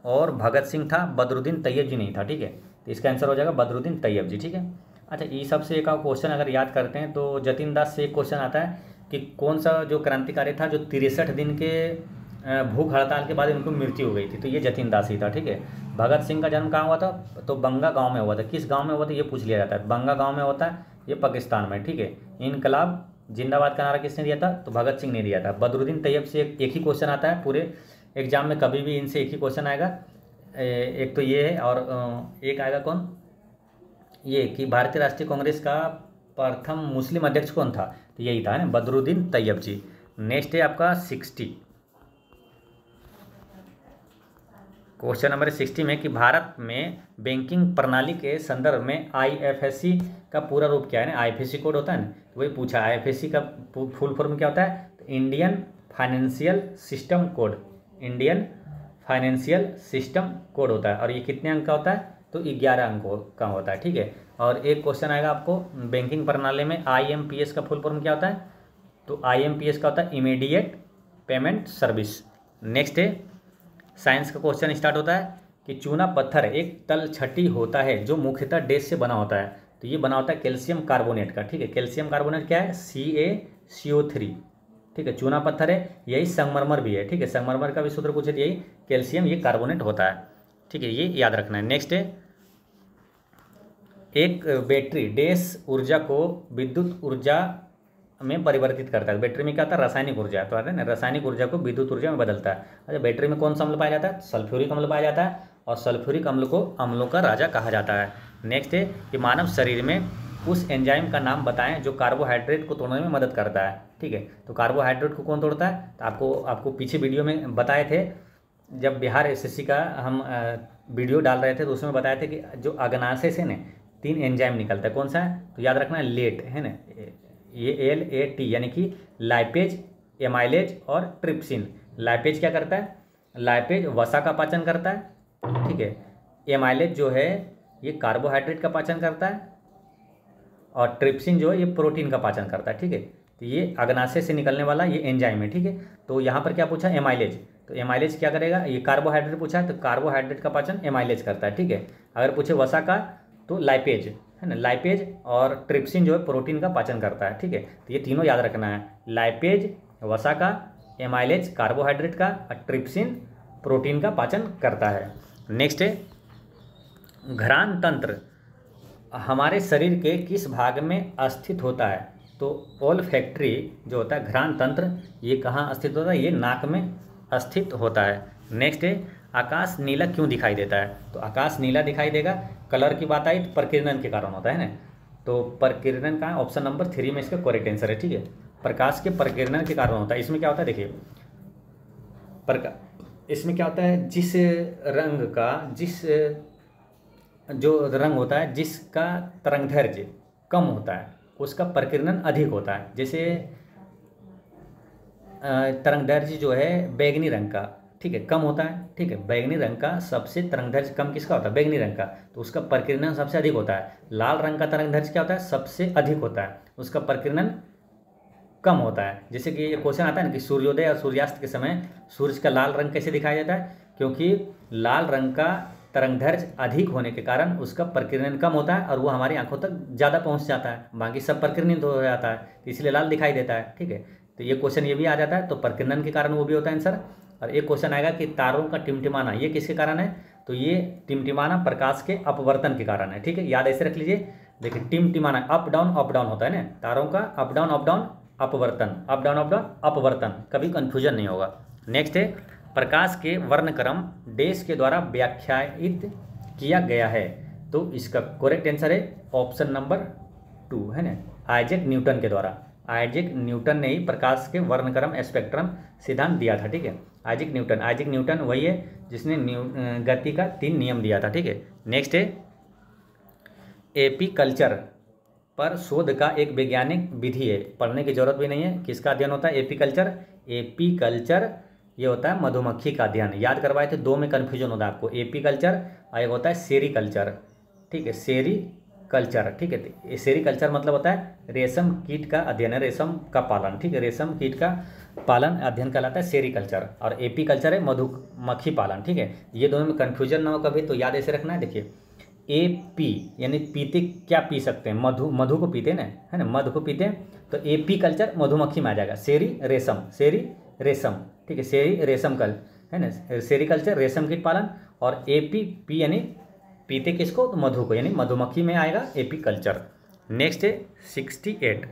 Speaker 1: और भगत सिंह था। बदरुद्दीन तैयब जी नहीं था। ठीक है, तो इसका आंसर हो जाएगा बदरुद्दीन तैयब जी। ठीक है, अच्छा ये सबसे एक क्वेश्चन अगर याद करते हैं तो जतिन दास से एक क्वेश्चन आता है कि कौन सा जो क्रांतिकारी था जो 63 दिन के भूख हड़ताल के बाद इनको मृत्यु हो गई थी? तो ये जतिन दास ही था। ठीक है, भगत सिंह का जन्म कहाँ हुआ था? तो बंगा गांव में हुआ था। किस गांव में हुआ था ये पूछ लिया जाता है। बंगा गांव में होता है, ये पाकिस्तान में। ठीक है, इनकलाब जिंदाबाद का नारा किसने दिया था? तो भगत सिंह ने दिया था। बदरुद्दीन तैयब से एक ही क्वेश्चन आता है पूरे एग्जाम में, कभी भी इनसे एक ही क्वेश्चन आएगा। एक तो ये है और एक आएगा कौन? ये कि भारतीय राष्ट्रीय कांग्रेस का प्रथम मुस्लिम अध्यक्ष कौन था? तो यही था ना, बदरुद्दीन तैयब जी। नेक्स्ट है आपका 60, क्वेश्चन नंबर 60 में कि भारत में बैंकिंग प्रणाली के संदर्भ में आईएफएससी का पूरा रूप क्या है ना? आईएफएससी कोड होता है ना, तो वही पूछा। आईएफएससी का फुल फॉर्म क्या होता है? तो Indian financial system code. Indian financial system code होता है और ये कितने अंक का होता है? तो 11 अंकों का होता है। ठीक है, और एक क्वेश्चन आएगा आपको बैंकिंग प्रणाली में आईएमपीएस का फुल फॉर्म क्या होता है? तो आईएमपीएस का होता है इमीडिएट पेमेंट सर्विस। नेक्स्ट है, साइंस का क्वेश्चन स्टार्ट होता है कि चूना पत्थर एक तलछटी होता है जो मुख्यतः डैश से बना होता है? तो ये बना होता है कैल्शियम कार्बोनेट का। ठीक है, कैल्शियम कार्बोनेट क्या है? CaCO3। ठीक है, चूना पत्थर है, यही संगमरमर भी है। ठीक है, संगमरमर का भी सूत्र पूछे तो यही कैल्शियम ये कार्बोनेट होता है। ठीक है, ये याद रखना है। नेक्स्ट है, एक बैटरी डैश ऊर्जा को विद्युत ऊर्जा में परिवर्तित करता है। बैटरी में क्या होता है? रासायनिक ऊर्जा। तो आता है ना, रासायनिक ऊर्जा को विद्युत ऊर्जा में बदलता है। अच्छा, बैटरी में कौन सा अम्ल पाया जाता है? सल्फ्यूरिक अम्ल पाया जाता है और सल्फ्यूरिक अम्ल को अम्लों का राजा कहा जाता है। नेक्स्ट है कि मानव शरीर में उस एंजाइम का नाम बताएं जो कार्बोहाइड्रेट को तोड़ने में मदद करता है। ठीक है, तो कार्बोहाइड्रेट को कौन तोड़ता है? तो आपको पीछे वीडियो में बताए थे, जब बिहार SSC का हम वीडियो डाल रहे थे तो उसमें बताए थे कि जो अग्नाशय से ना 3 एंजाइम निकलता है। कौन सा है? तो याद रखना है लेट है ना, ये LAT यानी कि लाइपेज, एमाइलेज और ट्रिप्सिन। लाइपेज क्या करता है? लाइपेज वसा का पाचन करता है। ठीक है, एमाइलेज जो है ये कार्बोहाइड्रेट का पाचन करता है और ट्रिप्सिन जो है ये प्रोटीन का पाचन करता है। ठीक है, तो ये अग्नाशय से निकलने वाला ये एंजाइम है। ठीक है, तो यहाँ पर क्या पूछा? एमाइलेज। तो एमाइलेज क्या करेगा? ये कार्बोहाइड्रेट पूछा है तो कार्बोहाइड्रेट का पाचन एमाइलेज करता है। ठीक है, अगर पूछे वसा का तो लाइपेज है ना, लाइपेज और ट्रिप्सिन जो है प्रोटीन का पाचन करता है। ठीक है, तो ये तीनों याद रखना है, लाइपेज वसा का, एमाइलेज कार्बोहाइड्रेट का और ट्रिप्सिन प्रोटीन का पाचन करता है। नेक्स्ट है, घ्राण तंत्र हमारे शरीर के किस भाग में स्थित होता है? तो ओल्फैक्टरी जो होता है घ्राण तंत्र ये कहाँ स्थित होता है? ये नाक में स्थित होता है। नेक्स्ट है, आकाश नीला क्यों दिखाई देता है? तो आकाश नीला दिखाई देगा, कलर की बात आई तो प्रकीर्णन के कारण होता है ना। तो प्रकीर्णन का ऑप्शन नंबर 3 में इसका करेक्ट आंसर है। ठीक है, प्रकाश के प्रकीर्णन के कारण होता है। इसमें क्या होता है? देखिए, इसमें क्या होता है? जिस रंग का जो रंग होता है जिसका तरंगदैर्घ्य कम होता है उसका प्रकीर्णन अधिक होता है। जैसे तरंगदैर्घ्य जो है बैगनी रंग का, ठीक है, कम होता है। ठीक है, बैगनी रंग का सबसे तरंगदैर्घ्य कम किसका होता है? बैगनी रंग का, तो उसका प्रकीर्णन सबसे अधिक होता है। लाल रंग का तरंगदैर्घ्य क्या होता है? सबसे अधिक होता है, उसका प्रकीर्णन कम होता है। जैसे कि ये क्वेश्चन आता है ना कि सूर्योदय और सूर्यास्त के समय सूर्य का लाल रंग कैसे दिखाया जाता है? क्योंकि लाल रंग का तरंगदैर्घ्य अधिक होने के कारण उसका प्रकीर्णन कम होता है और वो हमारी आंखों तक ज़्यादा पहुंच जाता है, बाकी सब प्रकीर्णित हो जाता है, इसलिए लाल दिखाई देता है। ठीक है, तो ये क्वेश्चन ये भी आ जाता है, तो प्रकीर्णन के कारण वो भी होता है आंसर। और एक क्वेश्चन आएगा कि तारों का टिमटिमाना ये किसके कारण है, तो ये टिमटिमाना प्रकाश के अपवर्तन के कारण है, ठीक है, याद ऐसे रख लीजिए। देखिए टिमटिमाना अप डाउन होता है ना, तारों का अप डाउन अपवर्तन, अप डाउन अपवर्तन, कभी कंफ्यूजन नहीं होगा। नेक्स्ट है प्रकाश के वर्णक्रम डैश के द्वारा व्याख्यायित किया गया है, तो इसका करेक्ट आंसर है ऑप्शन नंबर 2 है ना, आइजैक न्यूटन के द्वारा। आइजैक न्यूटन ने ही प्रकाश के वर्णक्रम स्पेक्ट्रम सिद्धांत दिया था, ठीक है। आइजैक न्यूटन वही है जिसने गति का 3 नियम दिया था, ठीक है। नेक्स्ट है एपीकल्चर पर शोध का एक वैज्ञानिक विधि है, पढ़ने की जरूरत भी नहीं है। किसका अध्ययन होता है एपीकल्चर ये होता है मधुमक्खी का अध्ययन। याद करवाए थे, 2 में कन्फ्यूजन होता है आपको, एपीकल्चर और एक होता है सेरीकल्चर, ठीक है, सेरीकल्चर, ठीक है। सेरीकल्चर मतलब होता है रेशम कीट का अध्ययन है, रेशम का पालन, ठीक है, रेशम कीट का पालन अध्ययन कहलाता है सेरीकल्चर, और एपीकल्चर है मधुमक्खी पालन, ठीक है। ये दोनों में कन्फ्यूजन ना हो कभी, तो याद ऐसे रखना है। देखिए एपी यानी पीते, क्या पी सकते हैं, मधु को पीते ना, है ना, मधु को पीते हैं, तो एपीकल्चर मधुमक्खी में आ जाएगा, सेरी रेशम, ठीक है, सेरी रेशम कल है ना, सेरीकल्चर रेशम कीट पालन, और पी यानी पीते किसको, तो मधु को, यानी मधुमक्खी में आएगा एपीकल्चर। नेक्स्ट है 68,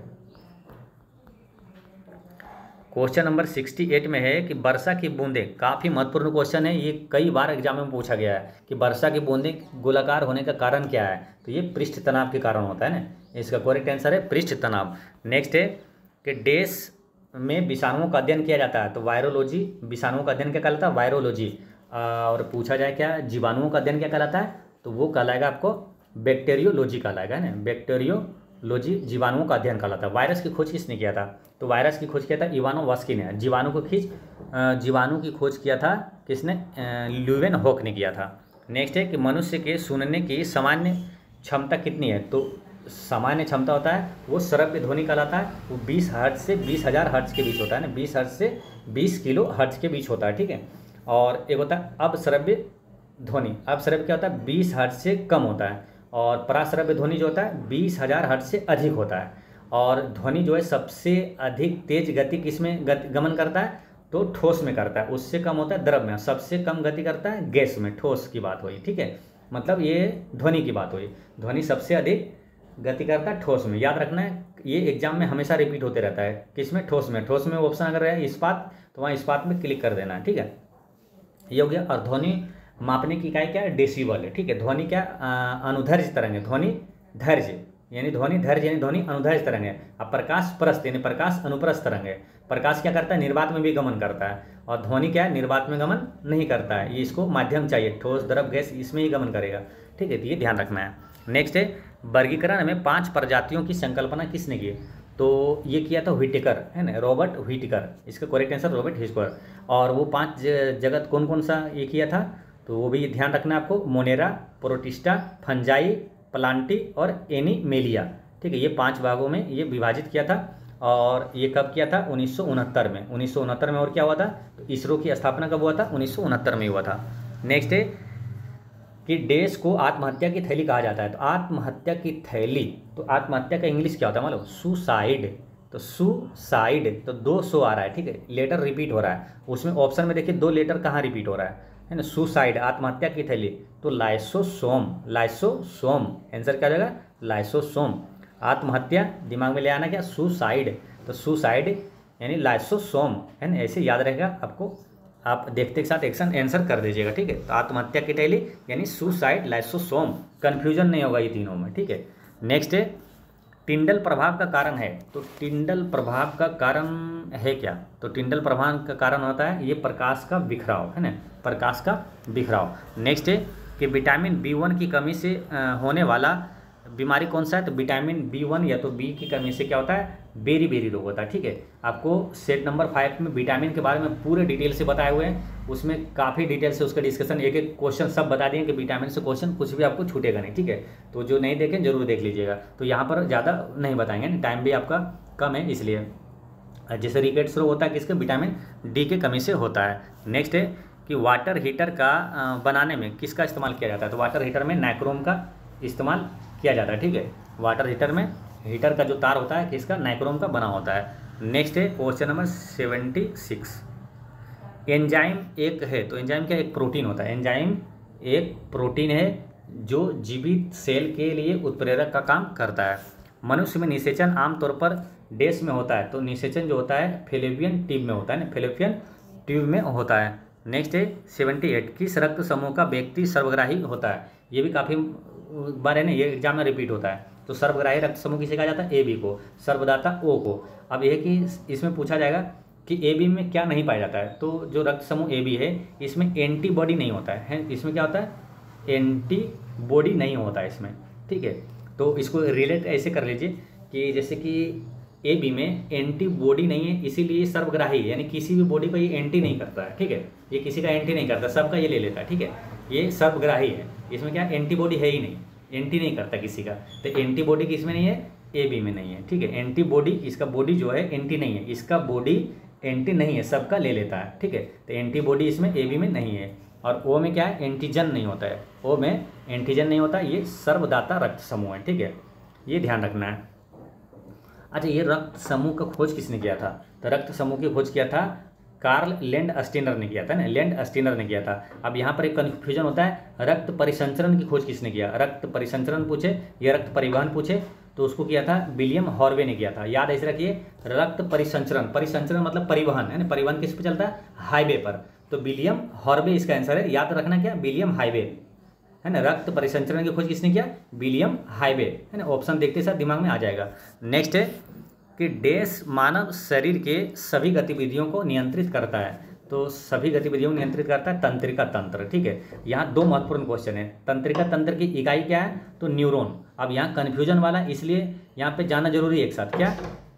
Speaker 1: क्वेश्चन नंबर 68 में है कि वर्षा की बूंदें, काफ़ी महत्वपूर्ण क्वेश्चन है, ये कई बार एग्जाम में पूछा गया है कि वर्षा की बूंदें गोलाकार होने का कारण क्या है, तो ये पृष्ठ तनाव के कारण होता है ना, इसका करेक्ट आंसर है पृष्ठ तनाव। नेक्स्ट है कि डैश में विषाणुओं का अध्ययन किया जाता है, तो वायरोलॉजी, विषाणुओं का अध्ययन क्या कहलाता है, वायरोलॉजी। और पूछा जाए क्या जीवाणुओं का अध्ययन क्या कहलाता है, तो वो कहलाएगा आपको बैक्टीरियोलॉजी कहलाएगा, है ना, बैक्टीरियोलॉजी जीवाणुओं का अध्ययन कहलाता है। वायरस की खोज किसने किया था, तो वायरस की खोज किया था इवानोव्स्की ने। जीवाणु की खोज किया था किसने, ल्यूवेनहॉक ने किया था। नेक्स्ट है कि मनुष्य के सुनने की सामान्य क्षमता कितनी है, तो सामान्य क्षमता होता है वो श्रव्य ध्वनि कहलाता है, वो 20 हर्ट्ज से 20,000 हर्ट्ज के बीच होता है ना, 20 हर्ट्ज से 20 किलो हर्ट्ज के बीच होता है, ठीक है। और एक होता है अपश्रव्य ध्वनि, अपश्रव्य क्या होता है 20 हर्ट्ज से कम होता है, और पराश्रव्य ध्वनि जो होता है 20,000 हर्ट्ज से अधिक होता है। और ध्वनि जो है सबसे अधिक तेज गति किसमें गमन करता है, तो ठोस में करता है, उससे कम होता है द्रव में, सबसे कम गति करता है गैस में, ठोस की बात हुई, ठीक है, मतलब ये ध्वनि की बात हुई। ध्वनि सबसे अधिक गति करता है ठोस में, याद रखना है, ये एग्जाम में हमेशा रिपीट होते रहता है, किसमें, ठोस में। ठोस में ऑप्शन अगर है इस्पात, तो वहाँ इस्पात में क्लिक कर देना है, ठीक है, ये हो गया। और ध्वनि मापने की इकाई क्या है, डेसिबल है, ठीक है। ध्वनि क्या, अनुधर्ज तरंग है, ध्वनि धैर्य यानी ध्वनि धैर्य यानी ध्वनि अनुधर्ज तरंग है। अब प्रकाश परस्त यानी प्रकाश अनुप्रस्थ तरंग है। प्रकाश क्या करता है, निर्वात में भी गमन करता है, और ध्वनि क्या है, निर्वात में गमन नहीं करता है, ये इसको माध्यम चाहिए, ठोस द्रव गैस इसमें ही गमन करेगा, ठीक है, तो ये ध्यान रखना है। नेक्स्ट है वर्गीकरण में 5 प्रजातियों की संकल्पना किसने की, तो ये किया था व्हिटेकर, है ना, रॉबर्ट व्हिटेकर, इसका करेक्ट आंसर रॉबर्ट व्हिटेकर। और वो 5 जगत कौन कौन सा ये किया था, तो वो भी ध्यान रखना है आपको, मोनेरा, प्रोटिस्टा, फंजाई, प्लांटी और एनीमेलिया, ठीक है, ये 5 भागों में ये विभाजित किया था। और ये कब किया था, 1969 में, 1969 में। और क्या हुआ था, तो इसरो की स्थापना कब हुआ था, 1969 में हुआ था। नेक्स्ट है कि डैश को आत्महत्या की थैली कहा जाता है, तो आत्महत्या की थैली, तो आत्महत्या का इंग्लिश क्या होता है मालूम, सुसाइड, तो सुसाइड, तो 2 सो आ रहा है, ठीक है, लेटर रिपीट हो रहा है, उसमें ऑप्शन में देखिए 2 लेटर कहाँ रिपीट हो रहा है ना, सुसाइड, आत्महत्या की थैली, तो लाइसोसोम, आंसर क्या हो जाएगा, लाइसोसोम। आत्महत्या दिमाग में ले आना क्या, सुसाइड, तो सुसाइड यानी लाइसोसोम, है ना, ऐसे याद रहेगा आपको, आप देखते के साथ एक्शन आंसर कर दीजिएगा, ठीक है। तो आत्महत्या की थैली यानी सुसाइड, लाइसोसोम, कन्फ्यूजन नहीं होगा ये तीनों में, ठीक है। नेक्स्ट है टिंडल प्रभाव का कारण है, तो टिंडल प्रभाव का कारण है क्या, तो टिंडल प्रभाव का कारण होता है ये प्रकाश का बिखराव, है ना, प्रकाश का बिखराव। नेक्स्ट है कि विटामिन B1 की कमी से होने वाला बीमारी कौन सा है, तो विटामिन B1 या तो बी की कमी से क्या होता है, बेरी रोग होता है, ठीक है। आपको सेट नंबर 5 में विटामिन के बारे में पूरे डिटेल से बताए हुए हैं, उसमें काफ़ी डिटेल से उसका डिस्कशन, एक एक क्वेश्चन सब बता दिए कि विटामिन से क्वेश्चन कुछ भी आपको छूटेगा नहीं, ठीक है। तो जो नहीं देखें जरूर देख लीजिएगा, तो यहाँ पर ज़्यादा नहीं बताएंगे, टाइम भी आपका कम है, इसलिए जैसे रिकेट्स रोग होता है किसके, विटामिन D की कमी से होता है। नेक्स्ट है कि वाटर हीटर का बनाने में किसका इस्तेमाल किया जाता है, तो वाटर हीटर में नाइक्रोम का इस्तेमाल किया जाता है, ठीक है, वाटर हीटर में हीटर का जो तार होता है किसका, नाइक्रोम का बना होता है। नेक्स्ट है क्वेश्चन नंबर 76। एंजाइम एक है, तो एंजाइम क्या, एक प्रोटीन होता है। एंजाइम एक प्रोटीन है जो जीवित सेल के लिए उत्प्रेरक का काम करता है। मनुष्य में निषेचन आमतौर पर डैश में होता है, तो निषेचन जो होता है फेलोपियन ट्यूब में होता है ना, फेलोपियन ट्यूब में होता है। नेक्स्ट है 78। किस रक्त समूह का व्यक्ति सर्वग्राही होता है। ये भी काफ़ी बार है ना, ये एग्जाम में रिपीट होता है। तो सर्वग्राही रक्त समूह किसे कहा जाता है, ए बी को, सर्वदाता ओ को। अब यह कि इसमें पूछा जाएगा कि ए बी में क्या नहीं पाया जाता है, तो जो रक्त समूह ए बी है इसमें एंटीबॉडी नहीं होता है। इसमें क्या होता है, एंटीबॉडी नहीं होता है इसमें, ठीक है। तो इसको रिलेट ऐसे कर लीजिए कि जैसे कि ए बी में एंटीबॉडी नहीं है, इसीलिए सर्वग्राही, यानी किसी भी बॉडी को ये एंटी नहीं करता है, ठीक है। ये किसी का एंटी नहीं करता, सबका ये ले लेता है, ठीक है। ये सर्वग्राही है, इसमें क्या एंटीबॉडी है ही नहीं, एंटी नहीं करता किसी का। तो एंटीबॉडी किसमें नहीं है, ए बी में नहीं है, ठीक है। एंटीबॉडी, इसका बॉडी जो है एंटी नहीं है, इसका बॉडी एंटी नहीं है, सबका ले लेता है, ठीक है। तो एंटीबॉडी इसमें ए बी में नहीं है। और ओ में क्या है, एंटीजन नहीं होता है, ओ में एंटीजन नहीं होता, ये सर्वदाता रक्त समूह है, ठीक है। ये ध्यान रखना है। अच्छा, ये रक्त समूह का खोज किसने किया था, तो रक्त समूह की खोज किया था कार्ल लैंडस्टीनर ने किया था ना, लैंडस्टीनर ने किया था। अब यहाँ पर एक कन्फ्यूजन होता है, रक्त परिसंचरण की खोज किसने किया, रक्त परिसंचरण पूछे या रक्त परिवहन पूछे तो उसको किया था विलियम हॉर्वे ने किया था। याद ऐसे रखिए, रक्त परिसंचरण, परिसंचरण मतलब परिवहन है ना, परिवहन किस पे चलता है, हाईवे पर, तो विलियम हॉर्वे इसका आंसर है। याद रखना क्या, विलियम हाईवे है ना। रक्त परिसंचरण की खोज किसने किया, विलियम हाईवे है ना। ऑप्शन देखते साथ दिमाग में आ जाएगा। नेक्स्ट है कि डैश मानव शरीर के सभी गतिविधियों को नियंत्रित करता है, तो सभी गतिविधियों को नियंत्रित करता है तंत्रिका तंत्र, ठीक है। यहाँ दो महत्वपूर्ण क्वेश्चन है। तंत्रिका तंत्र की इकाई क्या है, तो न्यूरॉन। अब यहाँ कन्फ्यूजन वाला, इसलिए यहाँ पे जाना जरूरी है एक साथ। क्या,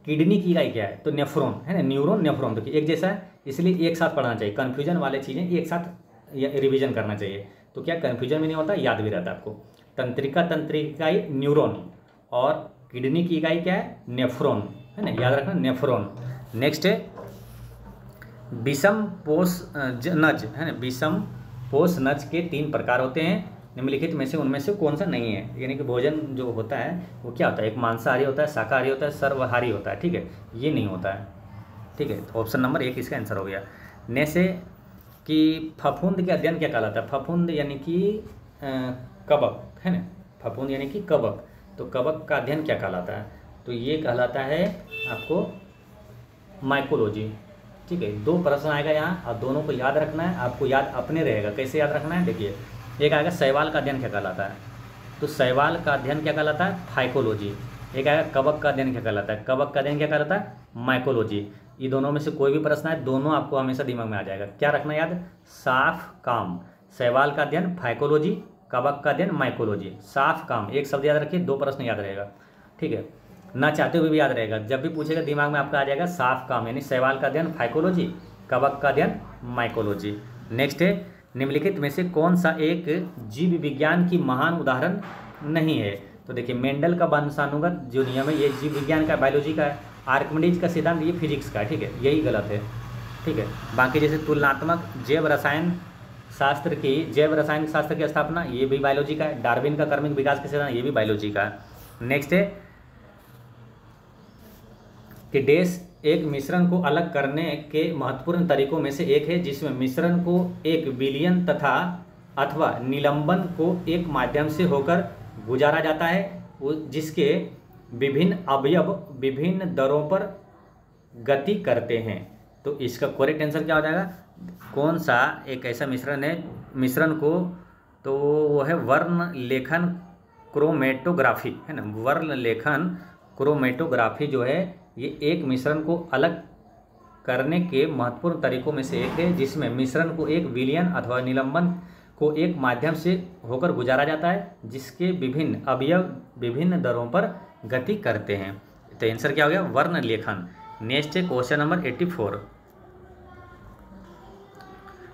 Speaker 1: किडनी की इकाई क्या है, तो नेफ्रॉन है ना, न्यूरॉन नेफ्रॉन, तो एक जैसा है, इसलिए एक साथ पढ़ना चाहिए। कन्फ्यूजन वाले चीज़ें एक साथ रिविजन करना चाहिए, तो क्या कन्फ्यूजन भी नहीं होता, याद भी रहता है आपको। तंत्रिका तंत्र की इकाई न्यूरॉन और किडनी की इकाई क्या है, नेफ्रॉन है ना, याद रखना नेफ्रॉन। नेक्स्ट है विषम पोष नज है ना, विषम पोष नज के 3 प्रकार होते हैं, निम्नलिखित में से उनमें से कौन सा नहीं है। यानी कि भोजन जो होता है वो क्या होता है, एक मांसाहारी होता है, शाकाहारी होता है, सर्वहारी होता है, ठीक है। ये नहीं होता है, ठीक है। तो ऑप्शन नंबर 1 इसका आंसर हो गया। नेसे कि फफूंद के अध्ययन क्या कहलाता है, फफूंद यानी कि कवक है ना, फफूंद यानी कि कवक, तो कवक का अध्ययन क्या कहलाता है, तो ये कहलाता है आपको माइकोलॉजी, ठीक है। 2 प्रश्न आएगा यहाँ और दोनों को याद रखना है, आपको याद अपने रहेगा। कैसे याद रखना है, देखिए एक आएगा शैवाल का अध्ययन क्या कहलाता है, तो शैवाल का अध्ययन क्या कहलाता है, फाइकोलॉजी। एक आएगा कवक का अध्ययन क्या कहलाता है, कवक का अध्ययन क्या कहलाता है, माइकोलॉजी। ये दोनों में से कोई भी प्रश्न है, दोनों आपको हमेशा दिमाग में आ जाएगा। क्या रखना याद, साफ काम। शैवाल का अध्ययन फाइकोलॉजी, कवक का अध्ययन माइकोलॉजी, साफ काम। एक शब्द याद रखिए, 2 प्रश्न याद रहेगा, ठीक है। ना चाहते हुए भी याद रहेगा, जब भी पूछेगा दिमाग में आपका आ जाएगा साफ काम, यानी शैवाल का अध्ययन फाइकोलॉजी, कवक का अध्ययन माइकोलॉजी। नेक्स्ट है निम्नलिखित में से कौन सा एक जीव विज्ञान की महान उदाहरण नहीं है, तो देखिए मेंडल का वंशानुगत जो नियम है ये जीव विज्ञान का, बायोलॉजी का है। आर्किमिडीज का सिद्धांत ये फिजिक्स का है, ठीक है, यही गलत है, ठीक है। बाकी जैसे तुलनात्मक जैव रसायन शास्त्र की, जैव रसायन शास्त्र की स्थापना, ये भी बायोलॉजी का है। डार्विन का क्रमिक विकास का सिद्धांत, ये भी बायोलॉजी का है। नेक्स्ट है कि डैश एक मिश्रण को अलग करने के महत्वपूर्ण तरीकों में से एक है जिसमें मिश्रण को एक विलयन तथा अथवा निलंबन को एक माध्यम से होकर गुजारा जाता है, जिसके विभिन्न अवयव विभिन्न दरों पर गति करते हैं। तो इसका करेक्ट आंसर क्या हो जाएगा, कौन सा एक ऐसा मिश्रण है, मिश्रण को, तो वो है वर्ण लेखन क्रोमेटोग्राफी है ना। वर्ण लेखन क्रोमेटोग्राफी जो है ये एक मिश्रण को अलग करने के महत्वपूर्ण तरीकों में से एक है जिसमें मिश्रण को एक विलयन अथवा निलंबन को एक माध्यम से होकर गुजारा जाता है, जिसके विभिन्न अवयव विभिन्न दरों पर गति करते हैं। तो आंसर क्या हो गया, वर्ण लेखन। नेक्स्ट है क्वेश्चन नंबर 84।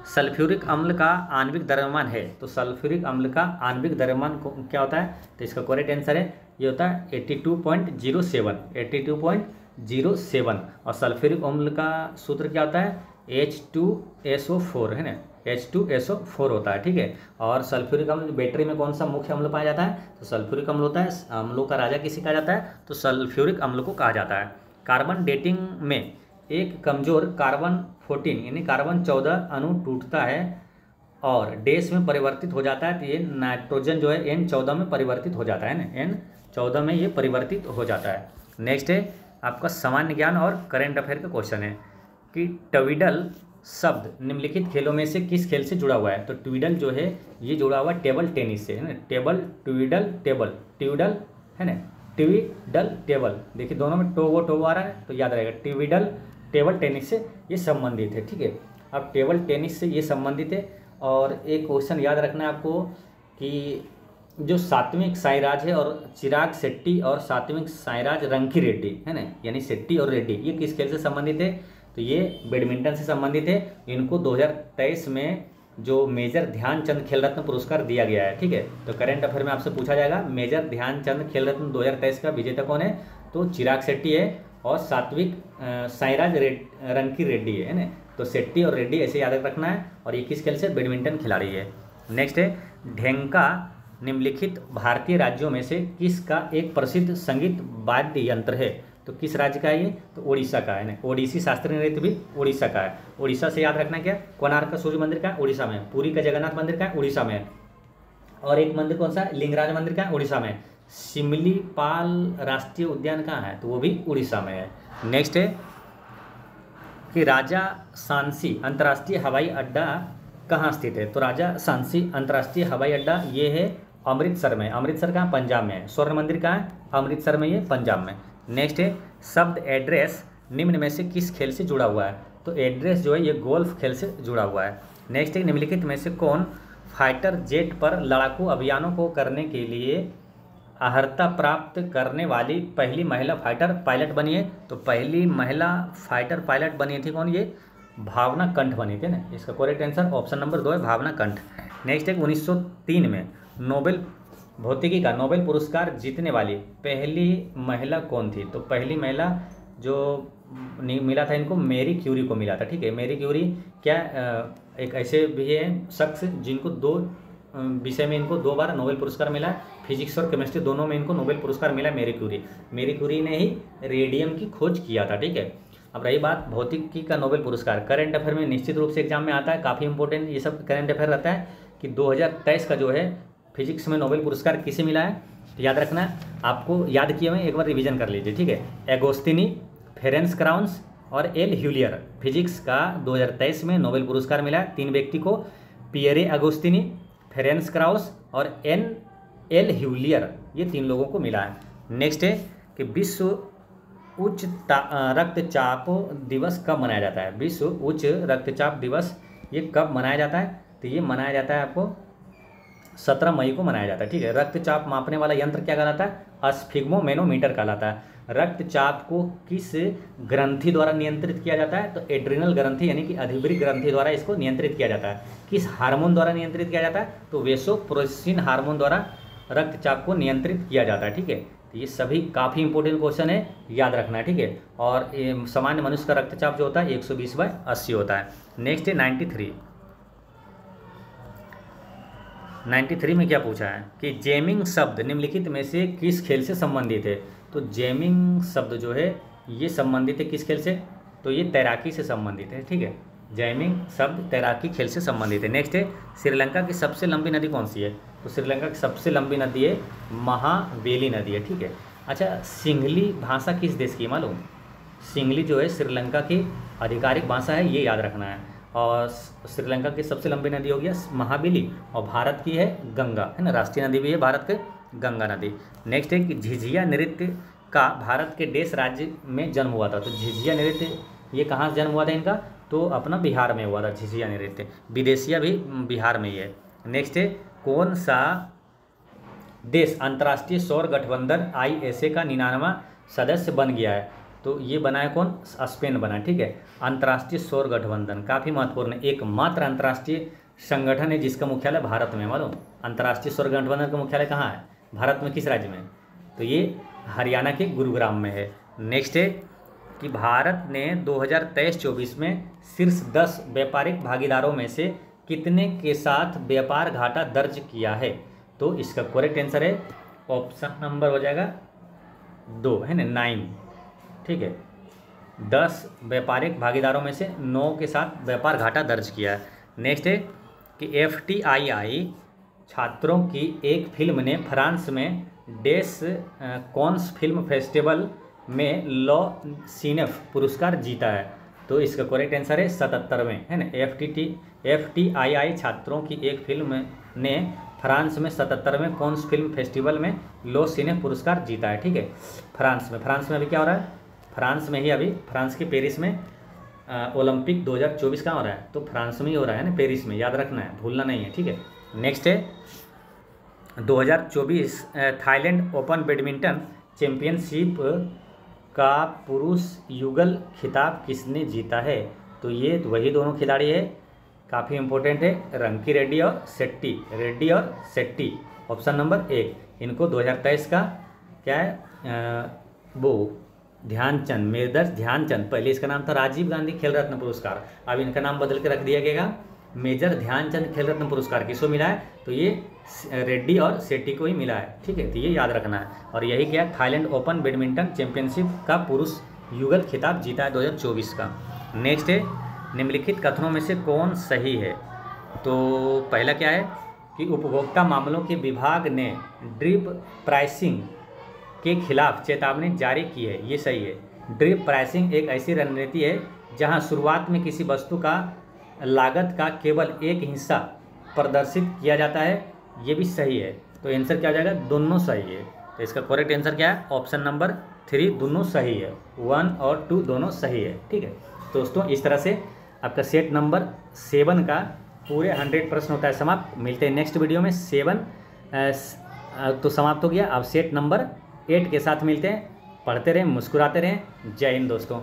Speaker 1: सल्फ्यूरिक अम्ल का आणविक द्रव्यमान है, तो सल्फ्यूरिक अम्ल का आणविक द्रव्यमान क्या होता है, तो इसका करेक्ट आंसर है ये होता है 82.07, 82.07। और सल्फ्यूरिक अम्ल का सूत्र क्या होता है, H2SO4 है ना, H2SO4 होता है, ठीक है। और सल्फ्यूरिक अम्ल बैटरी में कौन सा मुख्य अम्ल पाया जाता है, तो सल्फ्यूरिक अम्ल होता है। अम्लों का राजा किसे कहा जाता है, तो सल्फ्यूरिक अम्ल को कहा जाता है। कार्बन डेटिंग में एक कमजोर कार्बन 14 यानी कार्बन 14 अणु टूटता है और डैश में परिवर्तित हो जाता है, तो ये नाइट्रोजन जो है N14 में परिवर्तित हो जाता है ना, N14 में ये परिवर्तित हो जाता है। नेक्स्ट है आपका सामान्य ज्ञान और करेंट अफेयर का क्वेश्चन है कि ट्विडल शब्द निम्नलिखित खेलों में से किस खेल से जुड़ा हुआ है, तो ट्विडल जो है ये जुड़ा हुआ है टेबल टेनिस से, है ना। टेबल ट्विडल टेबल ट्विडल है ना, ट्विडल टेबल, देखिए दोनों में टोगो आ रहा है तो याद रहेगा, ट्विडल टेबल टेनिस से ये संबंधित है, ठीक है। अब टेबल टेनिस से ये संबंधित है। और एक क्वेश्चन याद रखना है आपको कि जो सात्विक साईराज है और चिराग शेट्टी और सात्विक साईराज रंकी रेड्डी है ना, यानी शेट्टी और रेड्डी, ये किस खेल से संबंधित है, तो ये बैडमिंटन से संबंधित है। इनको 2023 में जो मेजर ध्यानचंद खेल रत्न पुरस्कार दिया गया है, ठीक है। तो करंट अफेयर में आपसे पूछा जाएगा मेजर ध्यानचंद खेल रत्न 2023 का विजेता कौन है, तो चिराग शेट्टी है और सात्विक साईराज रंकी रेड्डी है ना। तो शेट्टी और रेड्डी ऐसे याद रखना है। और ये किस खेल से, बैडमिंटन खिलाड़ी है। नेक्स्ट है ढेंका निम्नलिखित भारतीय राज्यों में से किसका एक प्रसिद्ध संगीत वाद्य यंत्र है, तो किस राज्य का है ये, तो उड़ीसा का है ना। ओडिसी शास्त्रीय नृत्य भी उड़ीसा का है। उड़ीसा से याद रखना क्या, कोणार्क का सूर्य मंदिर का उड़ीसा में, पुरी का जगन्नाथ मंदिर का उड़ीसा में, और एक मंदिर कौन सा है, लिंगराज मंदिर का उड़ीसा में। सिमलीपाल राष्ट्रीय उद्यान कहाँ है, तो वो भी उड़ीसा में है। नेक्स्ट है कि राजा सांसी अंतर्राष्ट्रीय हवाई अड्डा कहाँ स्थित है, तो राजा सांसी अंतर्राष्ट्रीय हवाई अड्डा ये है अमृतसर में। अमृतसर कहाँ, पंजाब में है। स्वर्ण मंदिर कहाँ है, अमृतसर में, ये पंजाब में। नेक्स्ट है शब्द एड्रेस निम्न में से किस खेल से जुड़ा हुआ है, तो एड्रेस जो है ये गोल्फ खेल से जुड़ा हुआ है। नेक्स्ट है निम्नलिखित में से कौन फाइटर जेट पर लड़ाकू अभियानों को करने के लिए अर्हता प्राप्त करने वाली पहली महिला फाइटर पायलट बनी है, तो पहली महिला फाइटर पायलट बनी थी कौन, ये भावना कंठ बनी थी ना। इसका करेक्ट आंसर ऑप्शन नंबर 2 है, भावना कंठ। नेक्स्ट है 1903 में नोबेल भौतिकी का नोबेल पुरस्कार जीतने वाली पहली महिला कौन थी, तो पहली महिला जो मिला था इनको मैरी क्यूरी को मिला था, ठीक है। मैरी क्यूरी क्या एक ऐसे भी है शख्स जिनको 2 विषय में इनको 2 बार नोबेल पुरस्कार मिला, फिजिक्स और केमिस्ट्री दोनों में इनको नोबेल पुरस्कार मिला। मैरी क्यूरी ने ही रेडियम की खोज किया था, ठीक है। अब रही बात भौतिकी का नोबेल पुरस्कार, करंट अफेयर में निश्चित रूप से एग्जाम में आता है, काफ़ी इंपॉर्टेंट ये सब करंट अफेयर रहता है कि 2023 का जो है फिजिक्स में नोबेल पुरस्कार किसे मिला है, तो याद रखना है। आपको याद किए हुए एक बार रिवीजन कर लीजिए, ठीक है। एगोस्तिनी, फेरेंस क्राउन्स और एल ह्यूलियर, फिजिक्स का 2023 में नोबेल पुरस्कार मिला है 3 व्यक्ति को, पियरे अगोस्तिनी, फेरेंस क्राउस और एल ह्यूलियर, ये 3 लोगों को मिला है। नेक्स्ट है कि विश्व उच्च रक्तचाप दिवस कब मनाया जाता है, विश्व उच्च रक्तचाप दिवस ये कब मनाया जाता है, तो ये मनाया जाता है आपको 17 मई को मनाया जाता है, ठीक है। रक्तचाप मापने वाला यंत्र क्या कहलाता है, स्फिग्मोमेनोमीटर कहलाता है। रक्तचाप को किस ग्रंथि द्वारा नियंत्रित किया जाता है, तो एड्रिनल ग्रंथि यानी कि अधिभृत ग्रंथि द्वारा इसको नियंत्रित किया जाता है। किस हार्मोन द्वारा नियंत्रित किया जाता है, तो वेसोप्रेसिन हार्मोन द्वारा रक्तचाप को नियंत्रित किया जाता है, ठीक है। तो ये सभी काफ़ी इंपॉर्टेंट क्वेश्चन है, याद रखना है, ठीक है। और सामान्य मनुष्य का रक्तचाप जो होता है 120/80 होता है। नेक्स्ट है 93 में क्या पूछा है कि जैमिंग शब्द निम्नलिखित में से किस खेल से संबंधित है, तो जैमिंग शब्द जो है ये संबंधित है किस खेल से, तो ये तैराकी से संबंधित है, ठीक है। जैमिंग शब्द तैराकी खेल से संबंधित है। नेक्स्ट है श्रीलंका की सबसे लंबी नदी कौन सी है, तो श्रीलंका की सबसे लंबी नदी है महावेली नदी है, ठीक है। अच्छा सिंहली भाषा किस देश की मालूम, सिंहली जो है श्रीलंका की आधिकारिक भाषा है, ये याद रखना है। और श्रीलंका की सबसे लंबी नदी हो गया महावेली, और भारत की है गंगा, है ना, राष्ट्रीय नदी भी है भारत के, गंगा नदी। नेक्स्ट है कि झिझिया नृत्य का भारत के देश राज्य में जन्म हुआ था, तो झिझिया नृत्य ये कहाँ जन्म हुआ था इनका, तो अपना बिहार में हुआ था झिझिया नृत्य, विदेशिया भी बिहार में ही है। नेक्स्ट है कौन सा देश अंतर्राष्ट्रीय सौर गठबंधन ISA का 99वां सदस्य बन गया है, तो ये बना है कौन, स्पेन बना, ठीक है। अंतर्राष्ट्रीय सौर गठबंधन काफ़ी महत्वपूर्ण है, एकमात्र अंतर्राष्ट्रीय संगठन है जिसका मुख्यालय भारत में, मालूम अंतर्राष्ट्रीय सौर गठबंधन का मुख्यालय कहाँ है, भारत में किस राज्य में, तो ये हरियाणा के गुरुग्राम में है। नेक्स्ट है कि भारत ने 2023-24 में शीर्ष 10 व्यापारिक भागीदारों में से कितने के साथ व्यापार घाटा दर्ज किया है? तो इसका करेक्ट आंसर है ऑप्शन नंबर हो जाएगा 2, है ना, 9। ठीक है, 10 व्यापारिक भागीदारों में से 9 के साथ व्यापार घाटा दर्ज किया है। नेक्स्ट है कि FTII छात्रों की एक फिल्म ने फ्रांस में डेस कॉन्स फिल्म फेस्टिवल में लॉ सीनेफ पुरस्कार जीता है। तो इसका करेक्ट आंसर है 77वें, है ना। FTII छात्रों की एक फिल्म ने फ्रांस में 77वें कॉन्स फिल्म फेस्टिवल में लॉ सीनेफ पुरस्कार जीता है। ठीक है, फ्रांस में अभी क्या हो रहा है? फ्रांस में ही अभी फ्रांस के पेरिस में ओलंपिक 2024 कहाँ हो रहा है? तो फ्रांस में ही हो रहा है ना, पेरिस में, याद रखना है, भूलना नहीं है। ठीक है, नेक्स्ट है 2024 थाईलैंड ओपन बैडमिंटन चैंपियनशिप का पुरुष युगल खिताब किसने जीता है? तो ये वही दोनों खिलाड़ी है, काफ़ी इंपॉर्टेंट है, रंकी रेड्डी और शेट्टी। ऑप्शन नंबर 1 इनको 2023 का क्या है वो ध्यानचंद, मेजर ध्यानचंद, पहले इसका नाम था राजीव गांधी खेल रत्न पुरस्कार, अब इनका नाम बदल के रख दिया गया मेजर ध्यानचंद खेल रत्न पुरस्कार। किसको मिला है? तो ये रेड्डी और शेट्टी को ही मिला है। ठीक है, तो ये याद रखना है। और यही क्या, थाईलैंड ओपन बैडमिंटन चैंपियनशिप का पुरुष युगल खिताब जीता है 2024 का। नेक्स्ट है निम्नलिखित कथनों में से कौन सही है? तो पहला क्या है कि उपभोक्ता मामलों के विभाग ने ड्रिप प्राइसिंग के खिलाफ चेतावनी जारी की है। ये सही है। ड्रिप प्राइसिंग एक ऐसी रणनीति है जहां शुरुआत में किसी वस्तु का लागत का केवल एक हिस्सा प्रदर्शित किया जाता है। ये भी सही है। तो आंसर क्या हो जाएगा? दोनों सही है। तो इसका करेक्ट आंसर क्या है? ऑप्शन नंबर 3 दोनों सही है, 1 और 2 दोनों सही है। ठीक है, तो दोस्तों इस तरह से आपका सेट नंबर 7 का पूरे 100 प्रश्न होता है समाप्त। मिलते हैं नेक्स्ट वीडियो में। 7 तो समाप्त हो गया। अब सेट नंबर 8 के साथ मिलते हैं। पढ़ते रहें, मुस्कुराते रहें। जय हिंद दोस्तों।